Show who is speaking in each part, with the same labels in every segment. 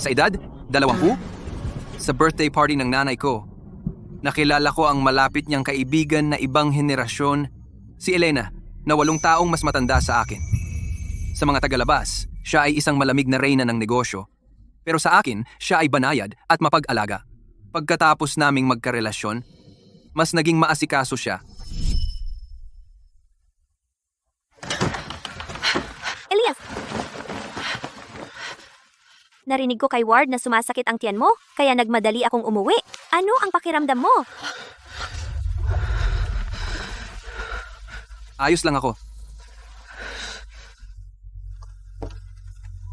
Speaker 1: Sa edad, 20? Sa birthday party ng nanay ko, nakilala ko ang malapit niyang kaibigan na ibang henerasyon, si Elena, na 8 taong mas matanda sa akin. Sa mga tagalabas, siya ay isang malamig na reyna ng negosyo. Pero sa akin, siya ay banayad at mapag-alaga. Pagkatapos naming magkarelasyon, mas naging maasikaso siya.
Speaker 2: Elias! Narinig ko kay Ward na sumasakit ang tiyan mo, kaya nagmadali akong umuwi. Ano ang pakiramdam mo?
Speaker 1: Ayos lang ako.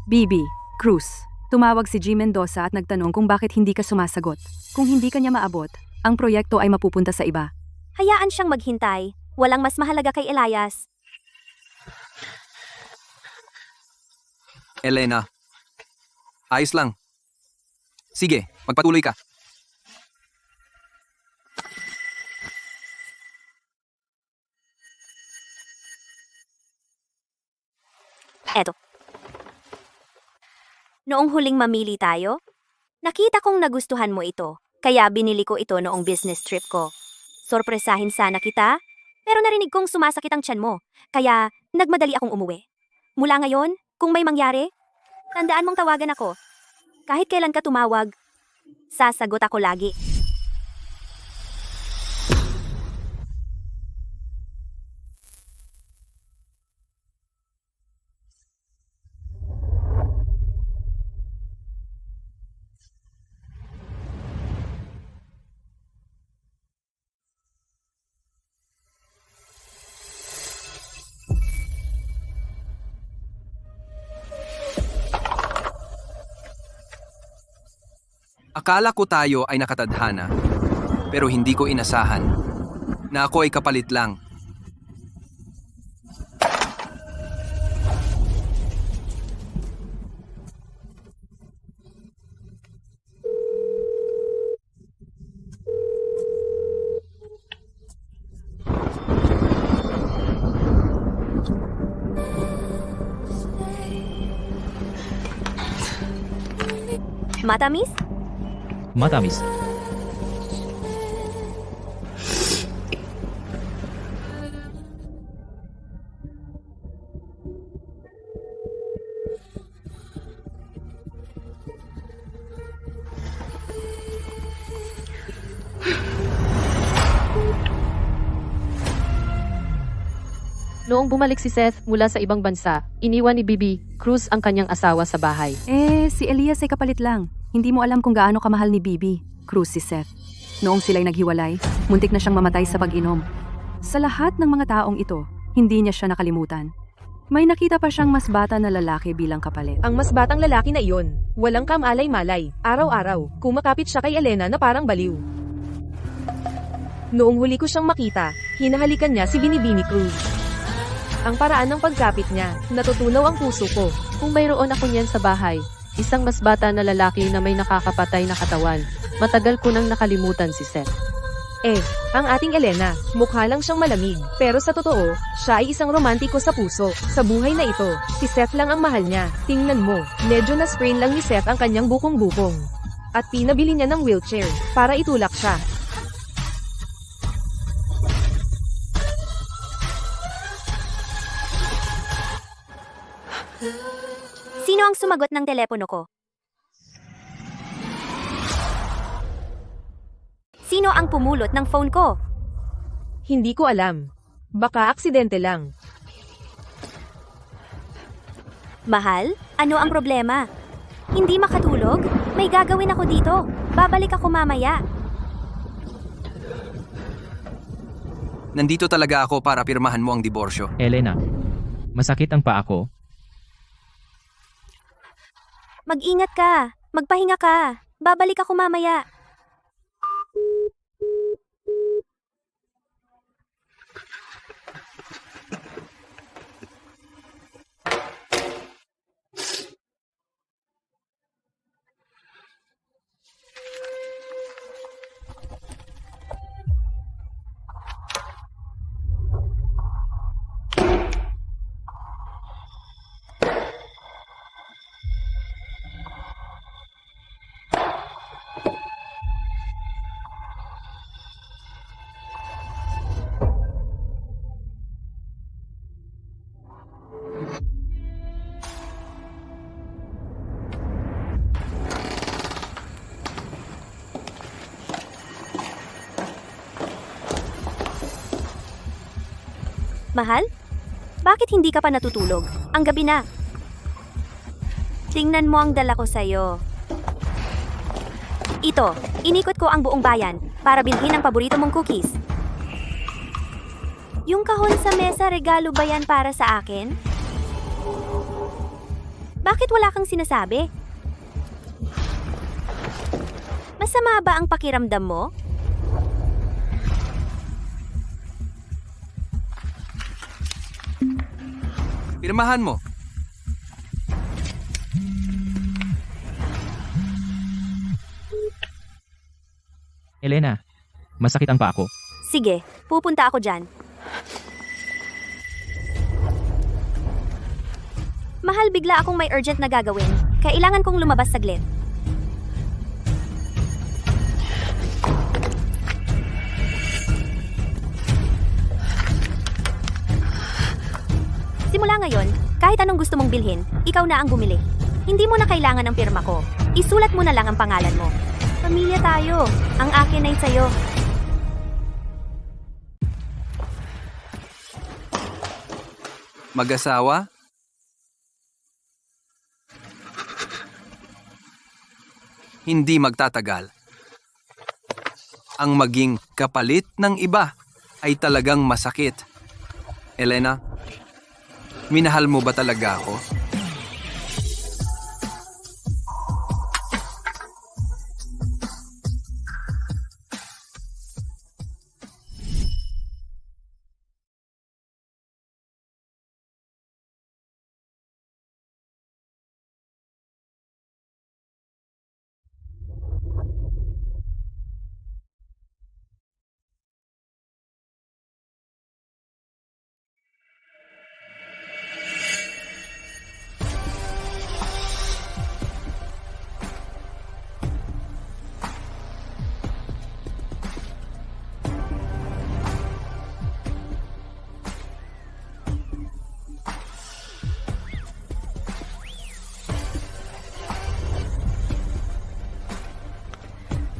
Speaker 3: Bibi, Cruz. Tumawag si G. Mendoza at nagtanong kung bakit hindi ka sumasagot. Kung hindi ka niya maabot, ang proyekto ay mapupunta sa iba.
Speaker 2: Hayaan siyang maghintay. Walang mas mahalaga kay Elias.
Speaker 1: Elena, ayos lang. Sige, magpatuloy ka.
Speaker 2: Eto. Noong huling mamili tayo, nakita kong nagustuhan mo ito, kaya binili ko ito noong business trip ko. Sorpresahin sana kita, pero narinig kong sumasakit ang tiyan mo, kaya nagmadali akong umuwi. Mula ngayon, kung may mangyari, tandaan mong tawagan ako. Kahit kailan ka tumawag, sasagot ako lagi.
Speaker 1: Akala ko tayo ay nakatadhana, pero hindi ko inasahan na ako ay kapalit lang.
Speaker 2: Matamis?
Speaker 4: Matamis.
Speaker 5: Noong bumalik si Seth mula sa ibang bansa, iniwan ni Bibi Cruz ang kanyang asawa sa bahay.
Speaker 3: Si Elias ay kapalit lang. Hindi mo alam kung gaano kamahal ni Bibi, Cruz si Seth. Noong sila'y naghiwalay, muntik na siyang mamatay sa pag-inom. Sa lahat ng mga taong ito, hindi niya siya nakalimutan. May nakita pa siyang mas bata na lalaki bilang kapalit.
Speaker 6: Ang mas batang lalaki na iyon, walang kamalay-malay, araw-araw, kumakapit siya kay Elena na parang baliw. Noong huli ko siyang makita, hinahalikan niya si Binibini Cruz. Ang paraan ng pagkapit niya, natutunaw ang puso ko.
Speaker 5: Kung mayroon ako niyan sa bahay, isang mas bata na lalaki na may nakakapatay na katawan, matagal ko nang nakalimutan si Seth.
Speaker 6: Ang ating Elena, mukha lang siyang malamig, pero sa totoo, siya ay isang romantiko sa puso. Sa buhay na ito, si Seth lang ang mahal niya. Tingnan mo, medyo na-sprain lang ni Seth ang kanyang bukong-bukong. At pinabili niya ng wheelchair, para itulak siya.
Speaker 2: Sino ang sumagot ng telepono ko? Sino ang pumulot ng phone ko?
Speaker 6: Hindi ko alam. Baka aksidente lang.
Speaker 2: Mahal, ano ang problema? Hindi makatulog? May gagawin ako dito. Babalik ako mamaya.
Speaker 1: Nandito talaga ako para pirmahan mo ang diborsyo.
Speaker 4: Elena, masakit ang paa ko.
Speaker 2: Mag-ingat ka. Magpahinga ka. Babalik ako mamaya. Mahal? Bakit hindi ka pa natutulog? Ang gabi na. Tingnan mo ang dala ko sa'yo. Ito, inikot ko ang buong bayan para bilhin ang paborito mong cookies. Yung kahon sa mesa, regalo ba yan para sa akin? Bakit wala kang sinasabi? Masama ba ang pakiramdam mo?
Speaker 1: Pirmahan mo.
Speaker 4: Elena, masakit ang paa ko.
Speaker 2: Sige, pupunta ako dyan. Mahal, bigla akong may urgent na gagawin. Kailangan kong lumabas saglit. Simula ngayon, kahit anong gusto mong bilhin, ikaw na ang bumili. Hindi mo na kailangan ng pirma ko. Isulat mo na lang ang pangalan mo. Pamilya tayo. Ang akin ay sa'yo.
Speaker 1: Mag-asawa? Hindi magtatagal. Ang maging kapalit ng iba ay talagang masakit. Elena, minahal mo ba talaga ako?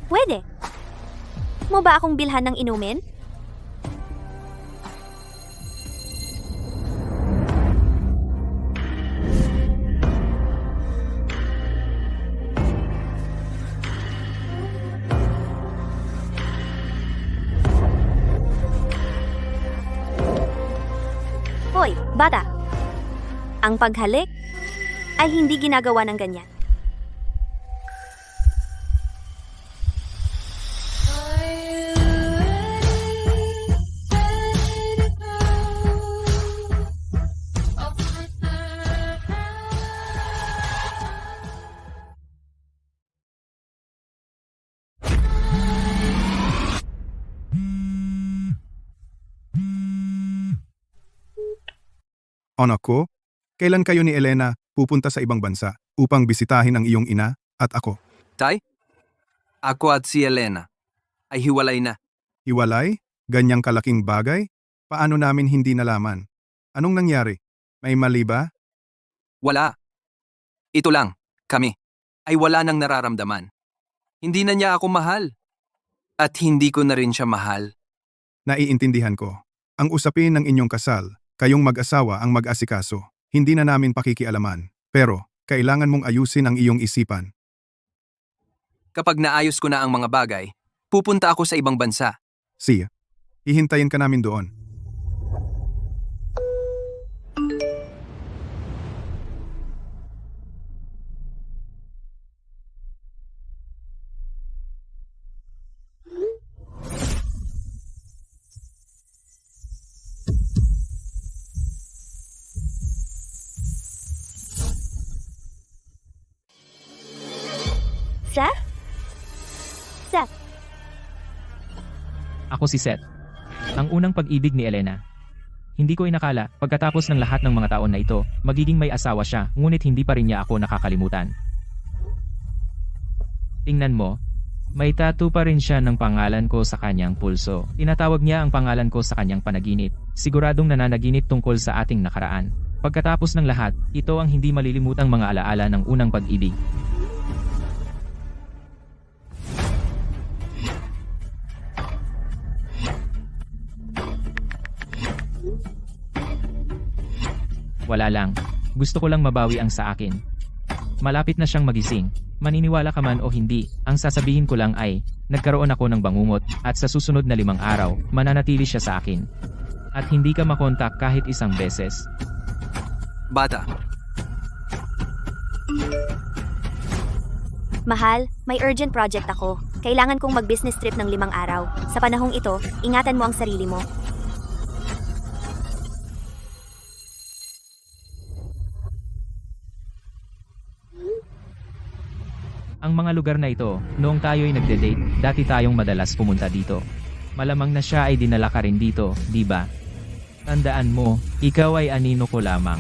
Speaker 2: Pwede. Mo ba akong bilhan ng inumin? Hoy, bata. Ang paghalik ay hindi ginagawa ng ganyan.
Speaker 7: Anak ko, kailan kayo ni Elena pupunta sa ibang bansa upang bisitahin ang iyong ina at ako?
Speaker 1: Tay? Ako at si Elena ay hiwalay na.
Speaker 7: Hiwalay? Ganyang kalaking bagay? Paano namin hindi nalaman? Anong nangyari? May mali ba?
Speaker 1: Wala. Ito lang, kami, ay wala nang nararamdaman. Hindi na niya ako mahal. At hindi ko na rin siya mahal.
Speaker 7: Naiintindihan ko. Ang usapin ng inyong kasal, kayong mag-asawa ang mag-asikaso. Hindi na namin pakikialaman. Pero, kailangan mong ayusin ang iyong isipan.
Speaker 1: Kapag naayos ko na ang mga bagay, pupunta ako sa ibang bansa.
Speaker 7: Siya, hihintayin ka namin doon.
Speaker 2: Seth? Seth,
Speaker 4: Ako si Seth. Ang unang pag-ibig ni Elena. Hindi ko inakala, pagkatapos ng lahat ng mga taon na ito, magiging may asawa siya, ngunit hindi pa rin niya ako nakakalimutan. Tingnan mo, may tattoo pa rin siya ng pangalan ko sa kanyang pulso. Tinatawag niya ang pangalan ko sa kanyang panaginip. Siguradong nananaginip tungkol sa ating nakaraan. Pagkatapos ng lahat, ito ang hindi malilimutang mga alaala ng unang pag-ibig. Wala lang. Gusto ko lang mabawi ang sa akin. Malapit na siyang magising. Maniniwala ka man o hindi, ang sasabihin ko lang ay, nagkaroon ako ng bangungot at sa susunod na 5 araw, mananatili siya sa akin. At hindi ka makontak kahit isang beses.
Speaker 1: Bata,
Speaker 2: Mahal, may urgent project ako. Kailangan kong mag-business trip ng 5 araw. Sa panahong ito, ingatan mo ang sarili mo.
Speaker 4: Ang mga lugar na ito, noong tayo'y nagde-date, dati tayong madalas pumunta dito. Malamang na siya ay dinala ka rin dito, di ba? Tandaan mo, ikaw ay anino ko lamang.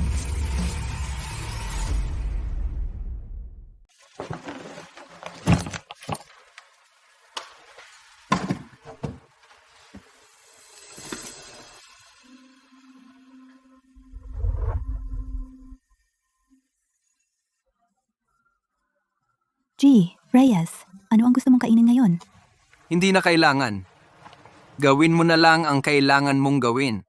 Speaker 8: G. Reyes, ano ang gusto mong kainin ngayon?
Speaker 1: hindi na kailangan. Gawin mo na lang ang kailangan mong gawin.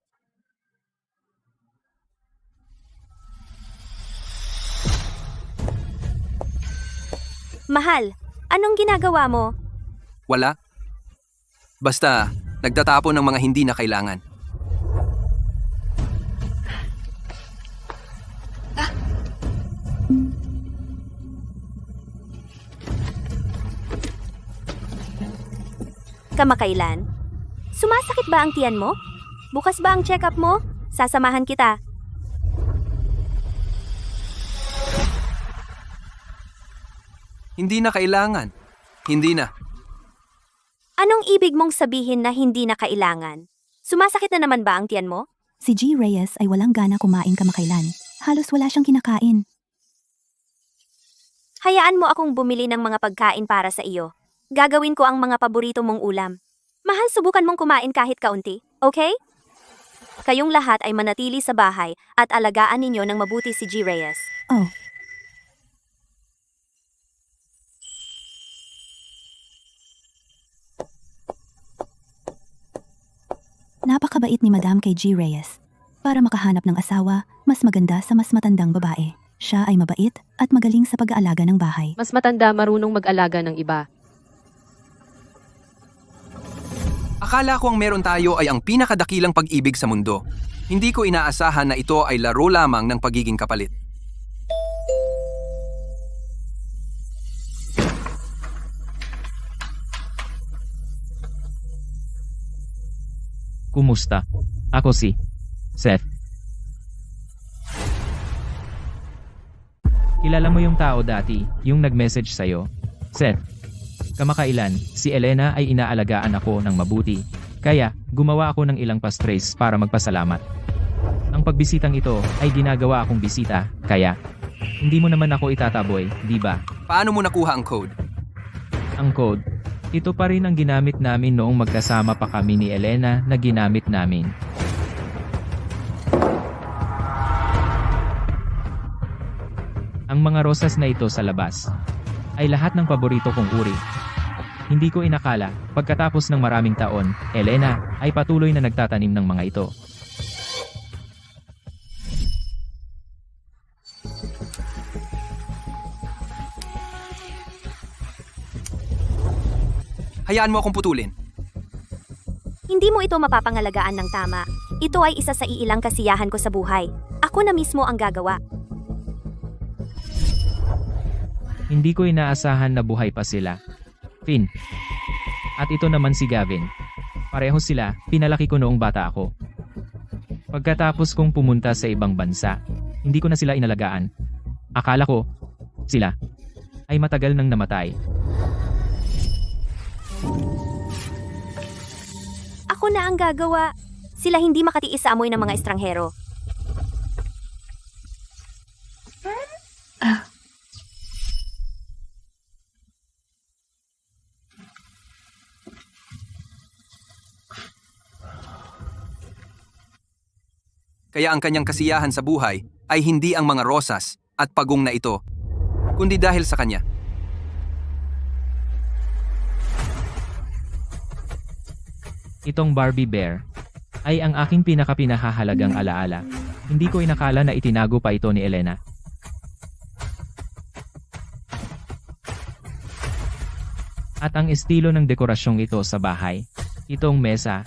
Speaker 2: Mahal, anong ginagawa mo?
Speaker 1: Wala. Basta, nagtatapon ng mga hindi na kailangan.
Speaker 2: Kamakailan? Sumasakit ba ang tiyan mo? Bukas ba ang check-up mo? Sasamahan kita.
Speaker 1: Hindi na kailangan. Hindi na.
Speaker 2: Anong ibig mong sabihin na hindi na kailangan? Sumasakit na naman ba ang tiyan mo?
Speaker 8: Si G. Reyes ay walang gana kumain kamakailan. Halos wala siyang kinakain.
Speaker 2: Hayaan mo akong bumili ng mga pagkain para sa iyo. Gagawin ko ang mga paborito mong ulam. Mahal, subukan mong kumain kahit kaunti, okay? Kayong lahat ay manatili sa bahay at alagaan ninyo ng mabuti si G. Reyes.
Speaker 8: Oh, napakabait ni Madam kay G. Reyes. Para makahanap ng asawa, mas maganda sa mas matandang babae. Siya ay mabait at magaling sa pag-aalaga ng bahay.
Speaker 5: Mas matanda marunong mag-alaga ng iba.
Speaker 1: Akala ko ang meron tayo ay ang pinakadakilang pag-ibig sa mundo. Hindi ko inaasahan na ito ay laro lamang ng pagiging kapalit.
Speaker 4: Kumusta? Ako si Seth. Kilala mo yung tao dati, yung nag-message sa'yo? Seth. Kamakailan, si Elena ay inaalagaan ako ng mabuti. Kaya, gumawa ako ng ilang pastries para magpasalamat. Ang pagbisitang ito ay ginagawa akong bisita, kaya hindi mo naman ako itataboy, di ba?
Speaker 1: Paano mo nakuha ang code?
Speaker 4: Ang code, ito pa rin ang ginamit namin noong magkasama pa kami ni Elena na ginamit namin. Ang mga rosas na ito sa labas ay lahat ng paborito kong uri. Hindi ko inakala, pagkatapos ng maraming taon, Elena ay patuloy na nagtatanim ng mga ito.
Speaker 1: Hayaan mo akong putulin.
Speaker 2: Hindi mo ito mapapangalagaan ng tama. Ito ay isa sa iilang kasiyahan ko sa buhay. Ako na mismo ang gagawa.
Speaker 4: Hindi ko inaasahan na buhay pa sila. Finn. At ito naman si Gavin. Pareho sila, pinalaki ko noong bata ako. Pagkatapos kong pumunta sa ibang bansa, hindi ko na sila inalagaan. Akala ko, sila ay matagal nang namatay.
Speaker 2: Ako na ang gagawa. Sila hindi makatiis sa amoy ng mga estranghero.
Speaker 1: Kaya ang kanyang kasiyahan sa buhay ay hindi ang mga rosas at pagong na ito, kundi dahil sa kanya.
Speaker 4: Itong Barbie Bear ay ang aking pinakapinahahalagang alaala. Hindi ko inakala na itinago pa ito ni Elena. At ang estilo ng dekorasyong ito sa bahay, itong mesa,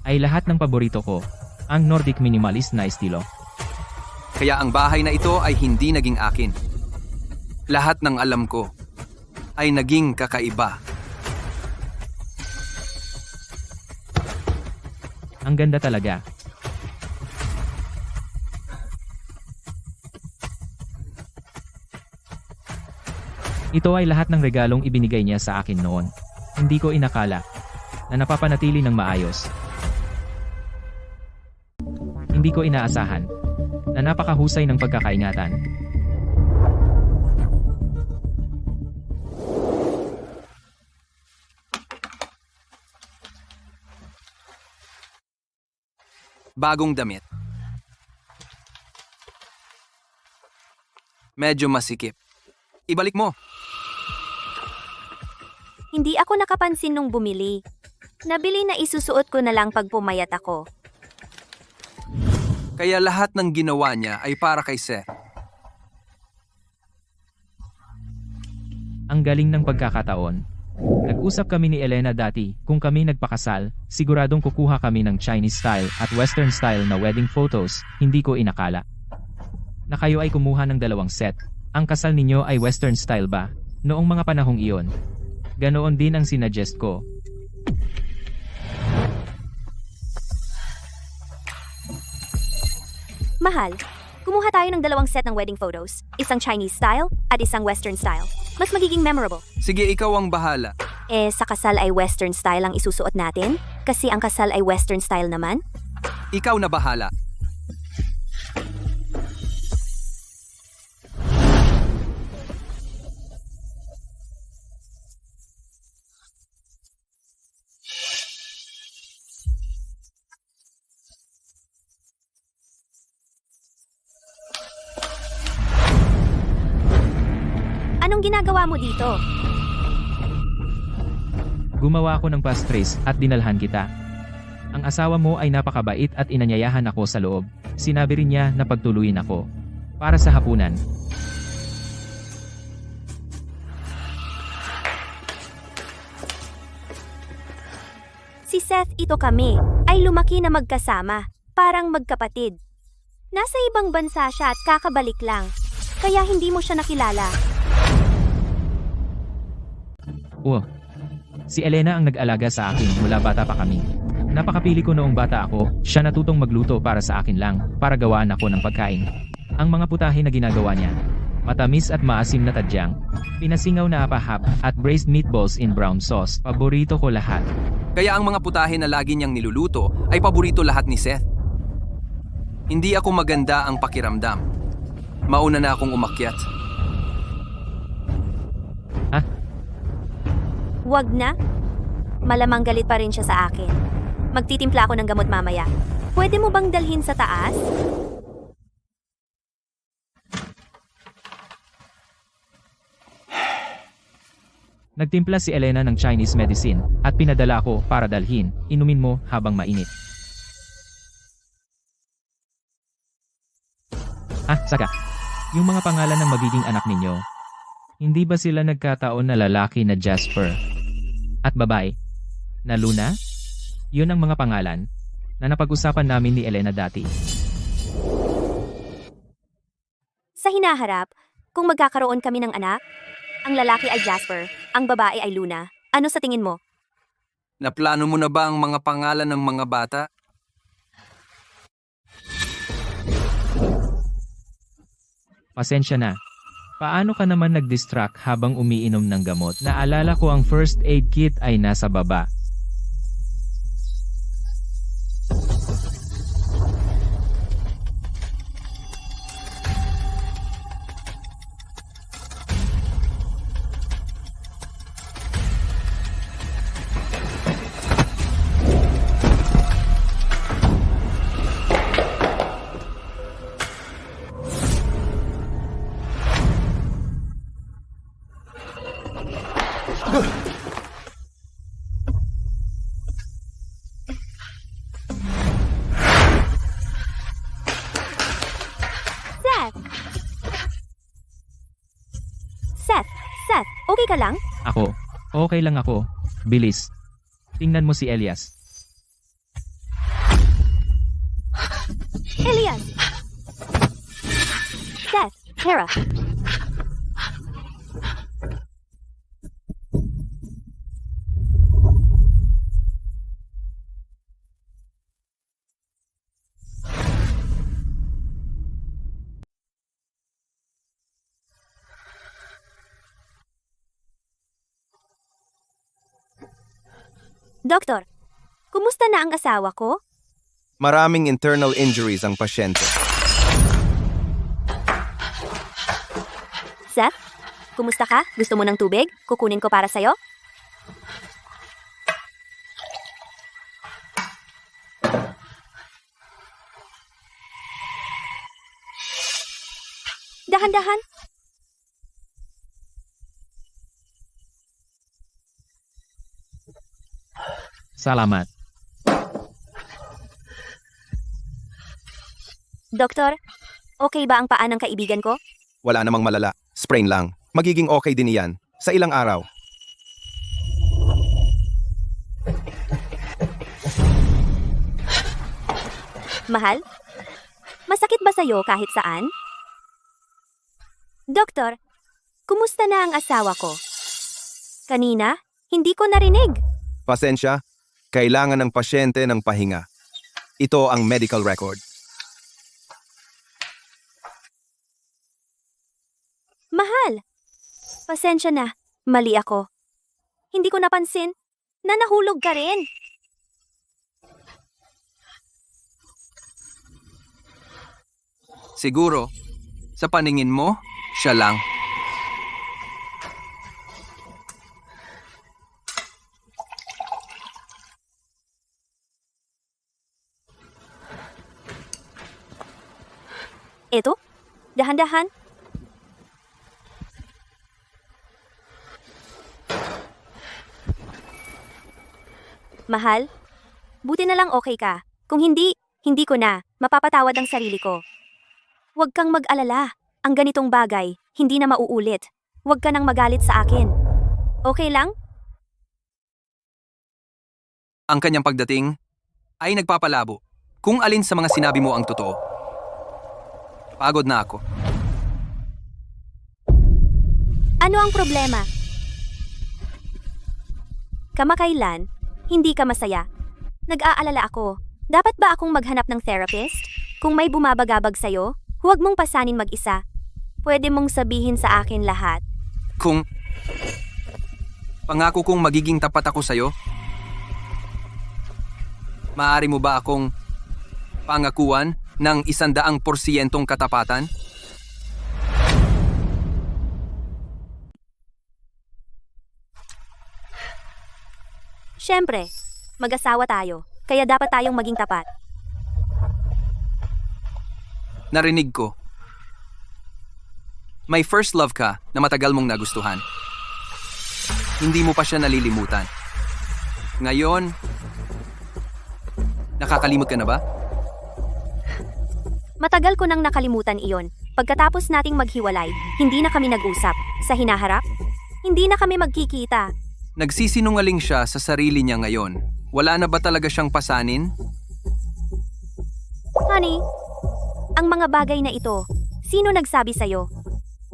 Speaker 4: ay lahat ng paborito ko, ang Nordic minimalist na estilo.
Speaker 1: Kaya ang bahay na ito ay hindi naging akin. Lahat ng alam ko ay naging kakaiba.
Speaker 4: Ang ganda talaga. Ito ay lahat ng regalong ibinigay niya sa akin noon. Hindi ko inakala na napapanatili ng maayos. Hindi ko inaasahan na napakahusay ng pagkakaingatan.
Speaker 1: Bagong damit. Medyo masikip. Ibalik mo.
Speaker 2: Hindi ako nakapansin nung bumili. Nabili na isusuot ko na lang pag pumayat ako.
Speaker 1: Kaya lahat ng ginawa niya ay para kay Seth.
Speaker 4: Ang galing ng pagkakataon. Nag-usap kami ni Elena dati, kung kami nagpakasal, siguradong kukuha kami ng Chinese style at Western style na wedding photos, hindi ko inakala na kayo ay kumuha ng 2 set. Ang kasal ninyo ay Western style ba? Noong mga panahong iyon. Ganoon din ang sinuggest ko.
Speaker 2: Mahal, kumuha tayo ng 2 set ng wedding photos. Isang Chinese style at isang Western style. Mas magiging memorable.
Speaker 1: Sige, ikaw ang bahala.
Speaker 2: Sa kasal ay Western style ang isusuot natin? Kasi ang kasal ay Western style naman?
Speaker 1: Ikaw na bahala.
Speaker 2: Anong ginagawa mo dito?
Speaker 4: Gumawa ako ng pastries at dinalhan kita. Ang asawa mo ay napakabait at inanyayahan ako sa loob. Sinabi rin niya na pagtuluyin ako para sa hapunan.
Speaker 2: Si Seth, ito kami, ay lumaki na magkasama, parang magkapatid. Nasa ibang bansa siya at kakabalik lang, kaya hindi mo siya nakilala.
Speaker 4: Si Elena ang nag-alaga sa akin mula bata pa kami. Napakapili ko noong bata ako, siya natutong magluto para sa akin lang, para gawaan ako ng pagkain. Ang mga putahe na ginagawa niya, matamis at maasim na tadyang, pinasingaw na apahap, at braised meatballs in brown sauce, paborito ko lahat.
Speaker 1: Kaya ang mga putahe na lagi niyang niluluto ay paborito lahat ni Seth. Hindi ako maganda ang pakiramdam. Mauna na akong umakyat.
Speaker 2: Wag na. Malamang galit pa rin siya sa akin. Magtitimpla ako ng gamot mamaya. Pwede mo bang dalhin sa taas?
Speaker 4: Nagtimpla si Elena ng Chinese medicine, at pinadala ko para dalhin, inumin mo habang mainit. Saka. Yung mga pangalan ng magiging anak ninyo. Hindi ba sila nagkataon na lalaki na Jasper? At babae na Luna? Yun ang mga pangalan na napag-usapan namin ni Elena dati.
Speaker 2: Sa hinaharap, kung magkakaroon kami ng anak, ang lalaki ay Jasper, ang babae ay Luna. Ano sa tingin mo?
Speaker 1: Naplano mo na ba ang mga pangalan ng mga bata?
Speaker 4: Pasensya na. Paano ka naman nag-distract habang umiinom ng gamot? Naalala ko ang first aid kit ay nasa baba.
Speaker 2: Okay ka lang?
Speaker 4: Ako. Okay lang ako. Bilis. Tingnan mo si Elias.
Speaker 2: Elias! Seth, Tara. Doktor, kumusta na ang asawa ko?
Speaker 1: Maraming internal injuries ang pasyente.
Speaker 2: Seth, kumusta ka? Gusto mo ng tubig? Kukunin ko para sa'yo? Dahan-dahan.
Speaker 4: Salamat.
Speaker 2: Doktor, okay ba ang paa ng kaibigan ko?
Speaker 1: Wala namang malala. Sprain lang. Magiging okay din iyan. Sa ilang araw.
Speaker 2: Mahal? Masakit ba sa'yo kahit saan? Doktor, kumusta na ang asawa ko? Kanina, hindi ko narinig.
Speaker 1: Pasensya, kailangan ng pasyente ng pahinga. Ito ang medical record.
Speaker 2: Mahal, pasensya na. Mali ako. Hindi ko napansin na nahulog ka rin.
Speaker 1: Siguro, sa paningin mo, siya lang.
Speaker 2: Eto, dahan-dahan. Mahal, buti na lang okay ka. Kung hindi, hindi ko na. Mapapatawad ang sarili ko. Huwag kang mag-alala. Ang ganitong bagay, hindi na mauulit. Huwag ka nang magalit sa akin. Okay lang?
Speaker 1: Ang kanyang pagdating ay nagpapalabo kung alin sa mga sinabi mo ang totoo. Pagod na ako.
Speaker 2: Ano ang problema? Kamakailan, hindi ka masaya. Nag-aalala ako. Dapat ba akong maghanap ng therapist? Kung may bumabagabag sa'yo, huwag mong pasanin mag-isa. Pwede mong sabihin sa akin lahat.
Speaker 1: Kung pangako kong magiging tapat ako sa'yo, maaari mo ba akong pangakuan ng 100% katapatan?
Speaker 2: Siyempre, mag-asawa tayo, kaya dapat tayong maging tapat.
Speaker 1: Narinig ko. May first love ka na matagal mong nagustuhan. Hindi mo pa siya nalilimutan. Ngayon, nakakalimot ka na ba?
Speaker 2: Matagal ko nang nakalimutan iyon. Pagkatapos nating maghiwalay, hindi na kami nag-usap. Sa hinaharap, hindi na kami magkikita.
Speaker 1: Nagsisinungaling siya sa sarili niya ngayon. Wala na ba talaga siyang pasanin?
Speaker 2: Honey, ang mga bagay na ito, sino nagsabi sa'yo?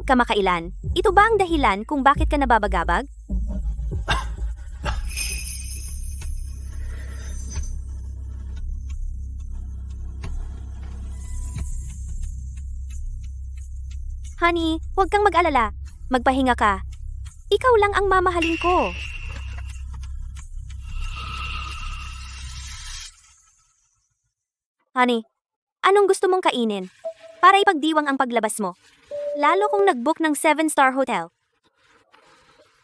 Speaker 2: Kamakailan, ito ba ang dahilan kung bakit ka nababagabag? Honey, huwag kang mag-alala. Magpahinga ka. Ikaw lang ang mamahalin ko. Honey, anong gusto mong kainin? Para ipagdiwang ang paglabas mo. Lalo kung nag-book ng 7-star hotel.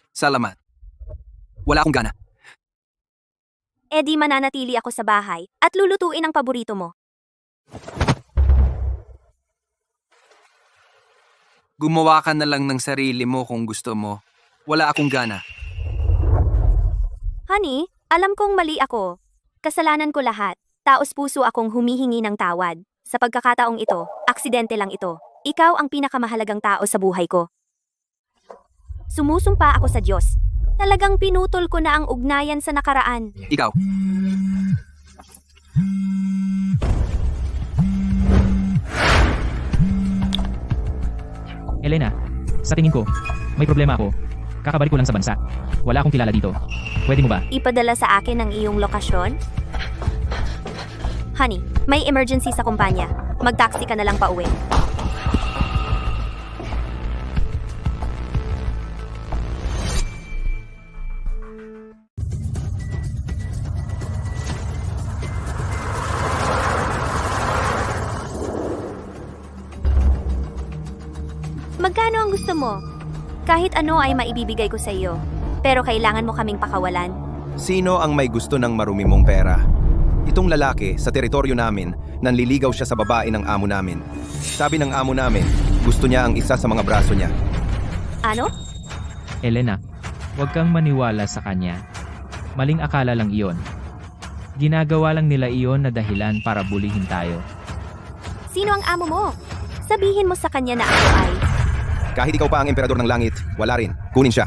Speaker 1: Salamat. Wala akong gana.
Speaker 2: Eh di mananatili ako sa bahay at lulutuin ang paborito mo.
Speaker 1: Gumawa ka na lang ng sarili mo kung gusto mo. Wala akong gana.
Speaker 2: Honey, alam kong mali ako. Kasalanan ko lahat. Taos puso akong humihingi ng tawad. Sa pagkakataong ito, aksidente lang ito. Ikaw ang pinakamahalagang tao sa buhay ko. Sumusumpa ako sa Diyos. Talagang pinutol ko na ang ugnayan sa nakaraan.
Speaker 1: Ikaw.
Speaker 4: Elena, sa tingin ko, may problema ako. Kakabalik ko lang sa bansa. Wala akong kilala dito. Pwede mo ba?
Speaker 2: Ipadala sa akin ang iyong lokasyon? Honey, may emergency sa kumpanya. Mag-taxi ka na lang pauwi. Magkano ang gusto mo? Kahit ano ay maibibigay ko sa iyo. Pero kailangan mo kaming pakawalan.
Speaker 9: Sino ang may gusto ng marumi mong pera? Itong lalaki sa teritoryo namin, nanliligaw siya sa babae ng amo namin. Sabi ng amo namin, gusto niya ang isa sa mga braso niya.
Speaker 2: Ano?
Speaker 4: Elena, huwag kang maniwala sa kanya. Maling akala lang iyon. Ginagawa lang nila iyon na dahilan para bulihin tayo.
Speaker 2: Sino ang amo mo? Sabihin mo sa kanya na ako ay...
Speaker 9: Kahit ikaw pa ang emperador ng langit, wala rin. Kunin siya.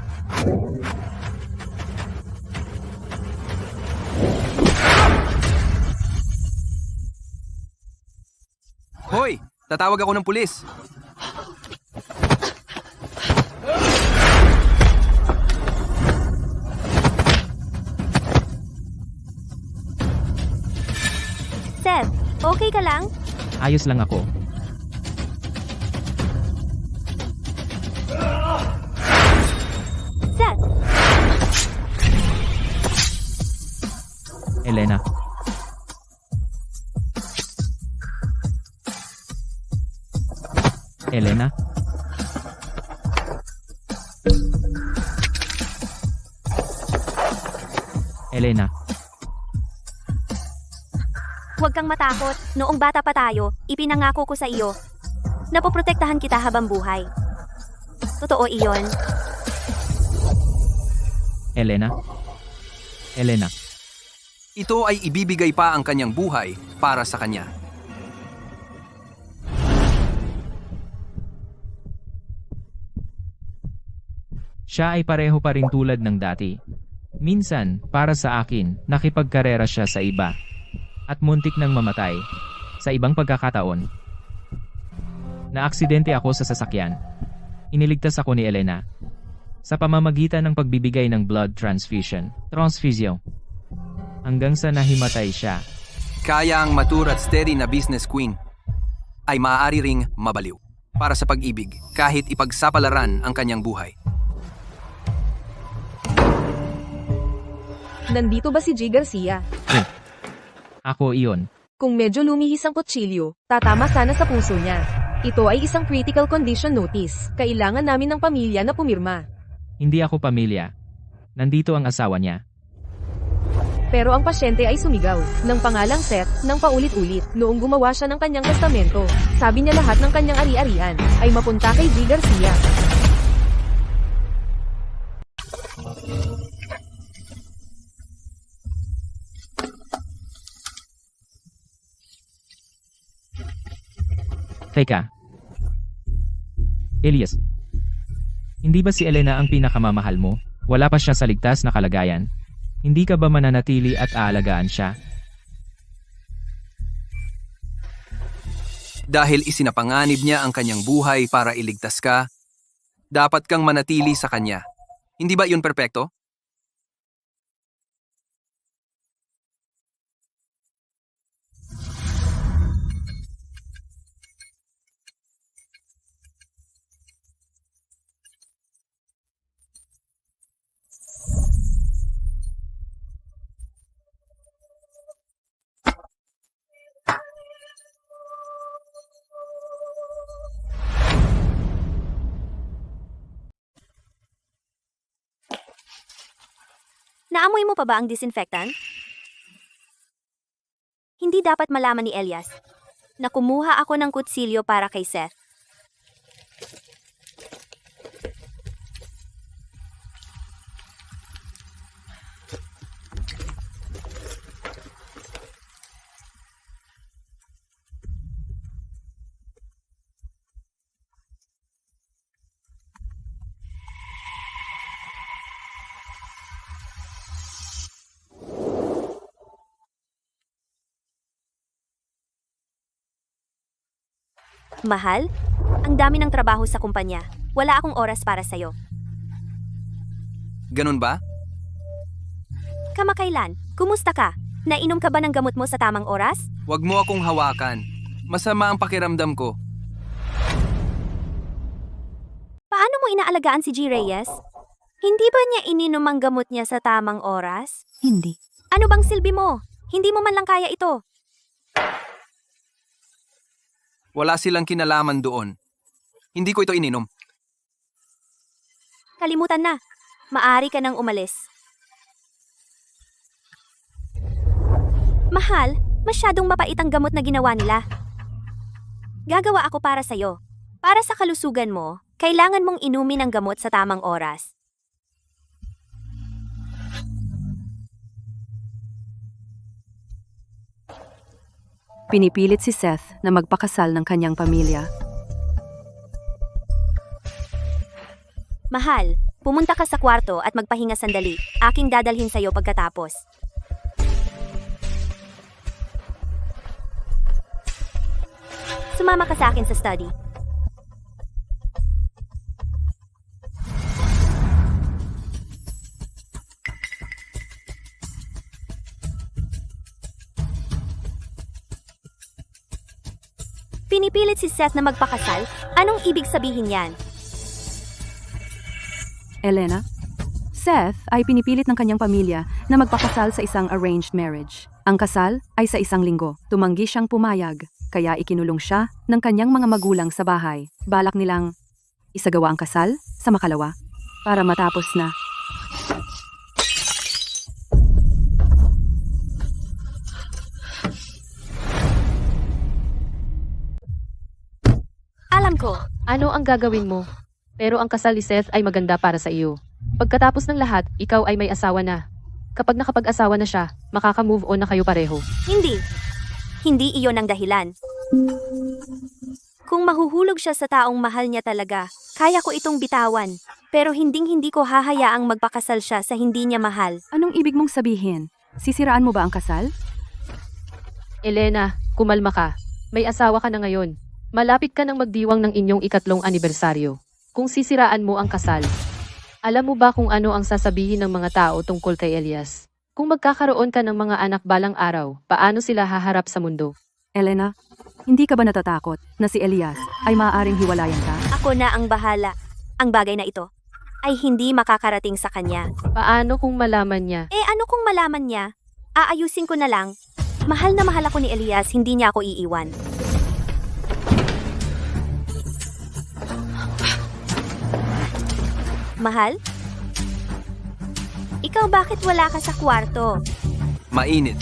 Speaker 1: Hoy! Tatawag ako ng pulis.
Speaker 2: Seth, okay ka lang?
Speaker 4: Ayos lang ako.
Speaker 2: Seth,
Speaker 4: Elena. Elena? Elena,
Speaker 2: huwag kang matakot. Noong bata pa tayo, ipinangako ko sa iyo. Napoprotektahan kita habang buhay. Totoo iyon.
Speaker 4: Elena? Elena,
Speaker 1: Ito ay ibibigay pa ang kanyang buhay para sa kanya.
Speaker 4: siya ay pareho pa rin tulad ng dati. Minsan, para sa akin, nakipagkarera siya sa iba. At muntik nang mamatay. Sa ibang pagkakataon, naaksidente ako sa sasakyan. Iniligtas ako ni Elena. Sa pamamagitan ng pagbibigay ng blood transfusion. Hanggang sa nahimatay siya.
Speaker 1: Kaya ang mature at steady na business queen ay maaari ring mabaliw para sa pag-ibig kahit ipagsapalaran ang kanyang buhay.
Speaker 6: Nandito ba si G. Garcia?
Speaker 4: Ako iyon.
Speaker 6: Kung medyo lumihis ang kutsilyo, tatama sana sa puso niya. Ito ay isang critical condition notice. Kailangan namin ng pamilya na pumirma.
Speaker 4: Hindi ako pamilya. Nandito ang asawa niya.
Speaker 6: Pero ang pasyente ay sumigaw, ng pangalang Seth, ng paulit-ulit, noong gumawa siya ng kanyang testamento. Sabi niya lahat ng kanyang ari-arian, ay mapunta kay G. Garcia.
Speaker 4: Teka. Elias. Hindi ba si Elena ang pinakamamahal mo? Wala pa siya sa ligtas na kalagayan. Hindi ka ba mananatili at aalagaan siya?
Speaker 1: Dahil isinapanganib niya ang kanyang buhay para iligtas ka, dapat kang manatili sa kanya. Hindi ba iyon perpekto?
Speaker 2: Naamoy mo pa ba ang disinfectant? Hindi dapat malaman ni Elias na kumuha ako ng kutsilyo para kay Seth. Mahal? Ang dami ng trabaho sa kumpanya. Wala akong oras para sa'yo.
Speaker 1: Ganun ba?
Speaker 2: Kamakailan? Kumusta ka? Nainom ka ba ng gamot mo sa tamang oras?
Speaker 1: Huwag mo akong hawakan. Masama ang pakiramdam ko.
Speaker 2: Paano mo inaalagaan si G. Reyes? Hindi ba niya ininom ang gamot niya sa tamang oras?
Speaker 8: Hindi.
Speaker 2: Ano bang silbi mo? Hindi mo man lang kaya ito.
Speaker 1: Wala silang kinalaman doon. Hindi ko ito ininom.
Speaker 2: Kalimutan na. Maari ka nang umalis. Mahal, masyadong mapait ang gamot na ginawa nila. Gagawa ako para sa'yo. Para sa kalusugan mo, kailangan mong inumin ang gamot sa tamang oras.
Speaker 3: Pinipilit si Seth na magpakasal ng kanyang pamilya.
Speaker 2: Mahal, pumunta ka sa kwarto at magpahinga sandali. Aking dadalhin sa'yo pagkatapos. Sumama ka sa akin sa study. Pinipilit si Seth na magpakasal? Anong ibig sabihin yan?
Speaker 3: Elena? Seth ay pinipilit ng kanyang pamilya na magpakasal sa isang arranged marriage. Ang kasal ay sa 1 linggo. Tumanggi siyang pumayag, kaya ikinulong siya ng kanyang mga magulang sa bahay. Balak nilang isagawa ang kasal sa makalawa para matapos na.
Speaker 2: Alam ko.
Speaker 5: Ano ang gagawin mo? Pero ang kasal ni Seth ay maganda para sa iyo. Pagkatapos ng lahat, ikaw ay may asawa na. Kapag nakapag-asawa na siya, makaka-move on na kayo pareho.
Speaker 2: Hindi. Hindi iyon ang dahilan. Kung mahuhulog siya sa taong mahal niya talaga, kaya ko itong bitawan. Pero hindi ko hahayaang magpakasal siya sa hindi niya mahal.
Speaker 3: Anong ibig mong sabihin? Sisiraan mo ba ang kasal?
Speaker 5: Elena, kumalma ka. May asawa ka na ngayon. Malapit ka nang magdiwang ng inyong 3 anibersaryo. Kung sisiraan mo ang kasal, alam mo ba kung ano ang sasabihin ng mga tao tungkol kay Elias? Kung magkakaroon ka ng mga anak balang araw, paano sila haharap sa mundo?
Speaker 3: Elena, hindi ka ba natatakot na si Elias ay maaaring hiwalayan ka?
Speaker 2: Ako na ang bahala. Ang bagay na ito ay hindi makakarating sa kanya.
Speaker 5: Paano kung malaman niya?
Speaker 2: Ano kung malaman niya? Aayusin ko na lang. Mahal na mahal ako ni Elias, hindi niya ako iiwan. Mahal? Ikaw bakit wala ka sa kwarto?
Speaker 1: Mainit.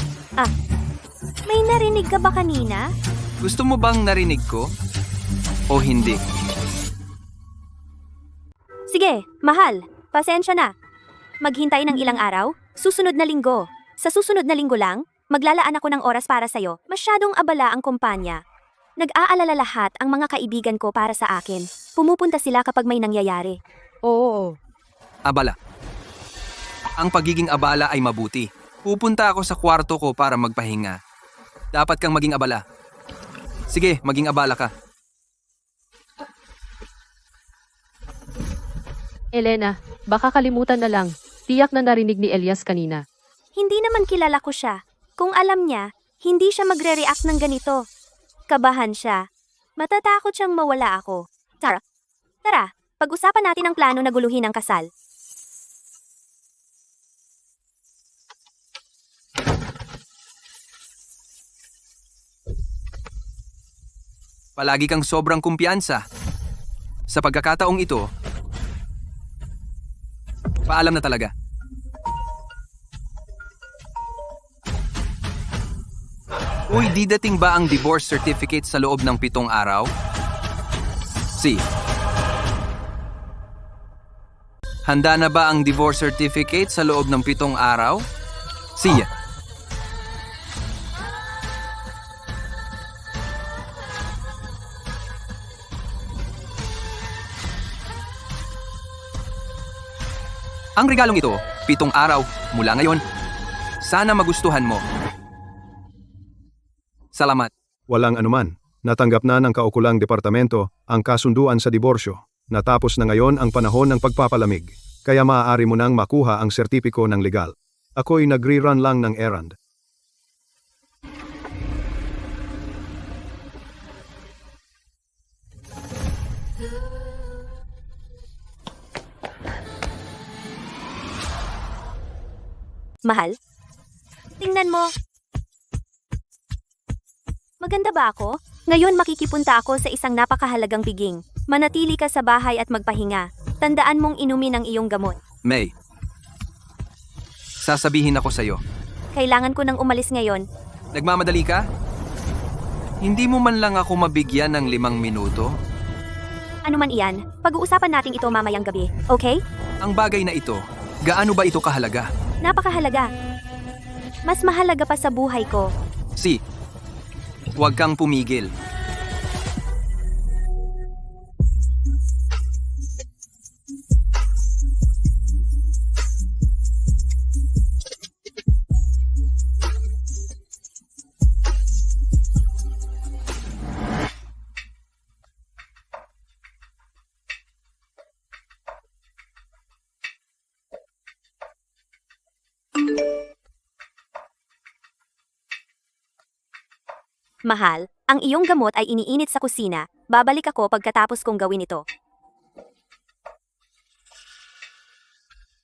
Speaker 2: May narinig ka ba kanina?
Speaker 1: Gusto mo bang narinig ko? O hindi?
Speaker 2: Sige, mahal. Pasensya na. Maghintay ng ilang araw, susunod na linggo. Sa susunod na linggo lang, maglalaan ako ng oras para sa'yo. Masyadong abala ang kumpanya. Nag-aalala lahat ang mga kaibigan ko para sa akin. Pumupunta sila kapag may nangyayari.
Speaker 5: Oo.
Speaker 1: Abala. Ang pagiging abala ay mabuti. Pupunta ako sa kwarto ko para magpahinga. Dapat kang maging abala. Sige, maging abala ka.
Speaker 5: Elena, baka kalimutan na lang. Tiyak na narinig ni Elias kanina.
Speaker 2: Hindi naman kilala ko siya. Kung alam niya, hindi siya magre-react ng ganito. Kabahan siya. Matatakot siyang mawala ako. Tara, pag-usapan natin ang plano na guluhin ang kasal.
Speaker 1: Palagi kang sobrang kumpiyansa. Sa pagkakataong ito, paalam na talaga. Uy, didating ba ang divorce certificate sa loob ng 7 araw? Si. Handa na ba ang divorce certificate sa loob ng 7 araw? Siya. Ang regalong ito, 7 araw mula ngayon. Sana magustuhan mo. Salamat.
Speaker 7: Walang anuman. Natanggap na ng kaukulang departamento ang kasunduan sa diborsyo. Natapos na ngayon ang panahon ng pagpapalamig, kaya maaari mo nang makuha ang sertipiko ng legal. Ako'y nagre-run lang ng errand.
Speaker 2: Mahal? Tingnan mo. Maganda ba ako? Ngayon makikipunta ako sa isang napakahalagang biging. Manatili ka sa bahay at magpahinga. Tandaan mong inumin ang iyong gamot.
Speaker 1: May, sasabihin ako sa'yo.
Speaker 2: Kailangan ko nang umalis ngayon.
Speaker 1: Nagmamadali ka? Hindi mo man lang ako mabigyan ng 5 minuto?
Speaker 2: Ano man iyan, pag-uusapan natin ito mamayang gabi, okay?
Speaker 1: Ang bagay na ito, gaano ba ito kahalaga?
Speaker 2: Napakahalaga. Mas mahalaga pa sa buhay ko.
Speaker 1: Si, huwag kang pumigil.
Speaker 2: Mahal, ang iyong gamot ay iniinit sa kusina. Babalik ako pagkatapos kong gawin ito.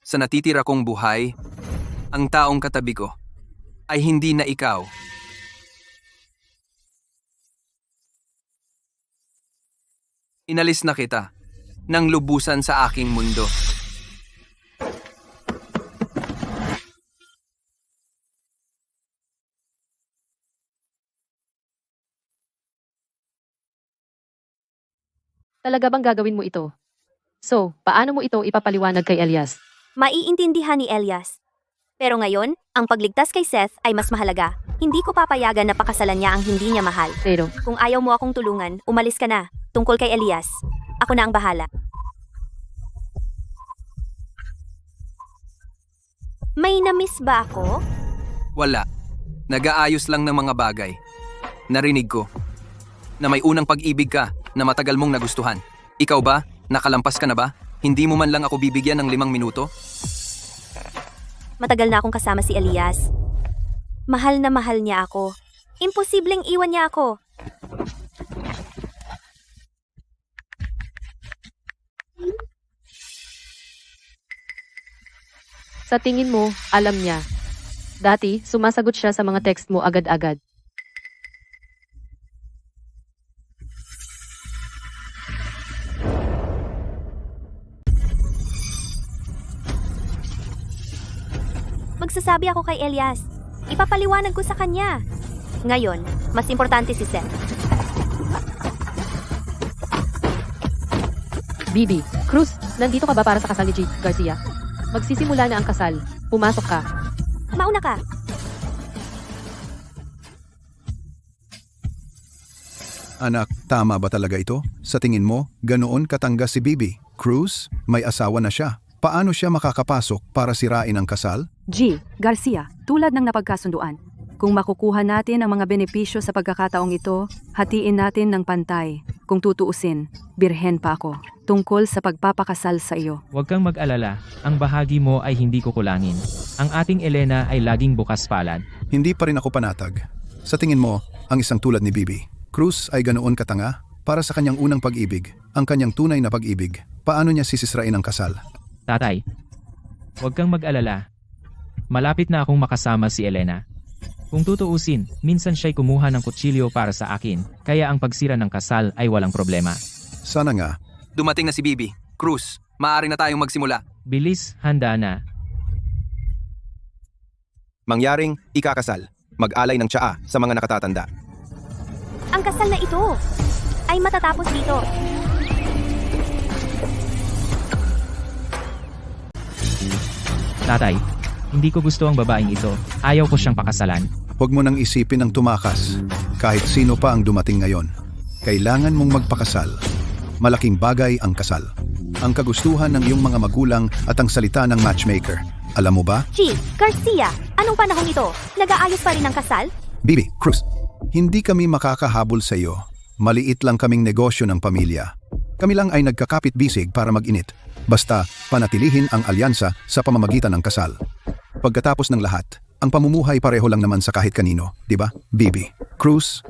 Speaker 1: Sa natitira kong buhay, ang taong katabi ko ay hindi na ikaw. Inalis na kita nang lubusan sa aking mundo.
Speaker 5: Talaga bang gagawin mo ito? So, paano mo ito ipapaliwanag kay Elias?
Speaker 2: Maiintindihan ni Elias. Pero ngayon, ang pagligtas kay Seth ay mas mahalaga. Hindi ko papayagan na pakasalan niya ang hindi niya mahal.
Speaker 5: Pero,
Speaker 2: Kung ayaw mo akong tulungan, umalis ka na. Tungkol kay Elias, ako na ang bahala. May namiss ba ako?
Speaker 1: Wala. Nag-aayos lang ng mga bagay. Narinig ko na may unang pag-ibig ka na matagal mong nagustuhan. Ikaw ba? Nakalampas ka na ba? Hindi mo man lang ako bibigyan ng 5 minuto?
Speaker 2: Matagal na akong kasama si Elias. Mahal na mahal niya ako. Imposibleng iwan niya ako.
Speaker 5: sa tingin mo, alam niya. Dati, sumasagot siya sa mga text mo agad-agad.
Speaker 2: Magsasabi ako kay Elias. Ipapaliwanag ko sa kanya. Ngayon, mas importante si Seth.
Speaker 5: Bibi, Cruz, nandito ka ba para sa kasal ni G. Garcia? Magsisimula na ang kasal. Pumasok ka.
Speaker 2: Mauna ka.
Speaker 7: Anak, tama ba talaga ito? Sa tingin mo, ganoon katangga si Bibi? Cruz, may asawa na siya. Paano siya makakapasok para sirain ang kasal?
Speaker 3: G. Garcia, tulad ng napagkasunduan. Kung makukuha natin ang mga benepisyo sa pagkakataong ito, hatiin natin ng pantay. Kung tutuusin, birhen pa ako. Tungkol sa pagpapakasal sa iyo.
Speaker 4: Huwag kang mag-alala, ang bahagi mo ay hindi kukulangin. Ang ating Elena ay laging bukas palad.
Speaker 7: Hindi pa rin ako panatag. Sa tingin mo, ang isang tulad ni Bibi, Cruz ay ganoon katanga para sa kanyang unang pag-ibig, ang kanyang tunay na pag-ibig. Paano niya sisirain ang kasal?
Speaker 4: Tatay, huwag kang mag-alala. Malapit na akong makasama si Elena. Kung tutuusin, minsan siya'y kumuha ng kutsilyo para sa akin, kaya ang pagsira ng kasal ay walang problema.
Speaker 7: Sana nga.
Speaker 1: Dumating na si Bibi. Cruz, maaari na tayong magsimula.
Speaker 4: Bilis, handa na.
Speaker 9: Mangyaring ikakasal. Mag-alay ng tsaa sa mga nakatatanda.
Speaker 2: Ang kasal na ito ay matatapos dito.
Speaker 4: Tatay, hindi ko gusto ang babaeng ito. Ayaw ko siyang pakasalan.
Speaker 7: Huwag mo nang isipin ang tumakas. Kahit sino pa ang dumating ngayon. Kailangan mong magpakasal. Malaking bagay ang kasal. Ang kagustuhan ng iyong mga magulang at ang salita ng matchmaker. Alam mo ba?
Speaker 2: G. Garcia, anong panahon ito? Nag-aayos pa rin ang kasal?
Speaker 7: Bibi, Cruz, hindi kami makakahabol sa iyo. Maliit lang kaming negosyo ng pamilya. Kami lang ay nagkakapit-bisig para mag-init. Basta panatilihin ang alyansa sa pamamagitan ng kasal. Pagkatapos ng lahat, ang pamumuhay pareho lang naman sa kahit kanino, di ba? Bibi. Cruz,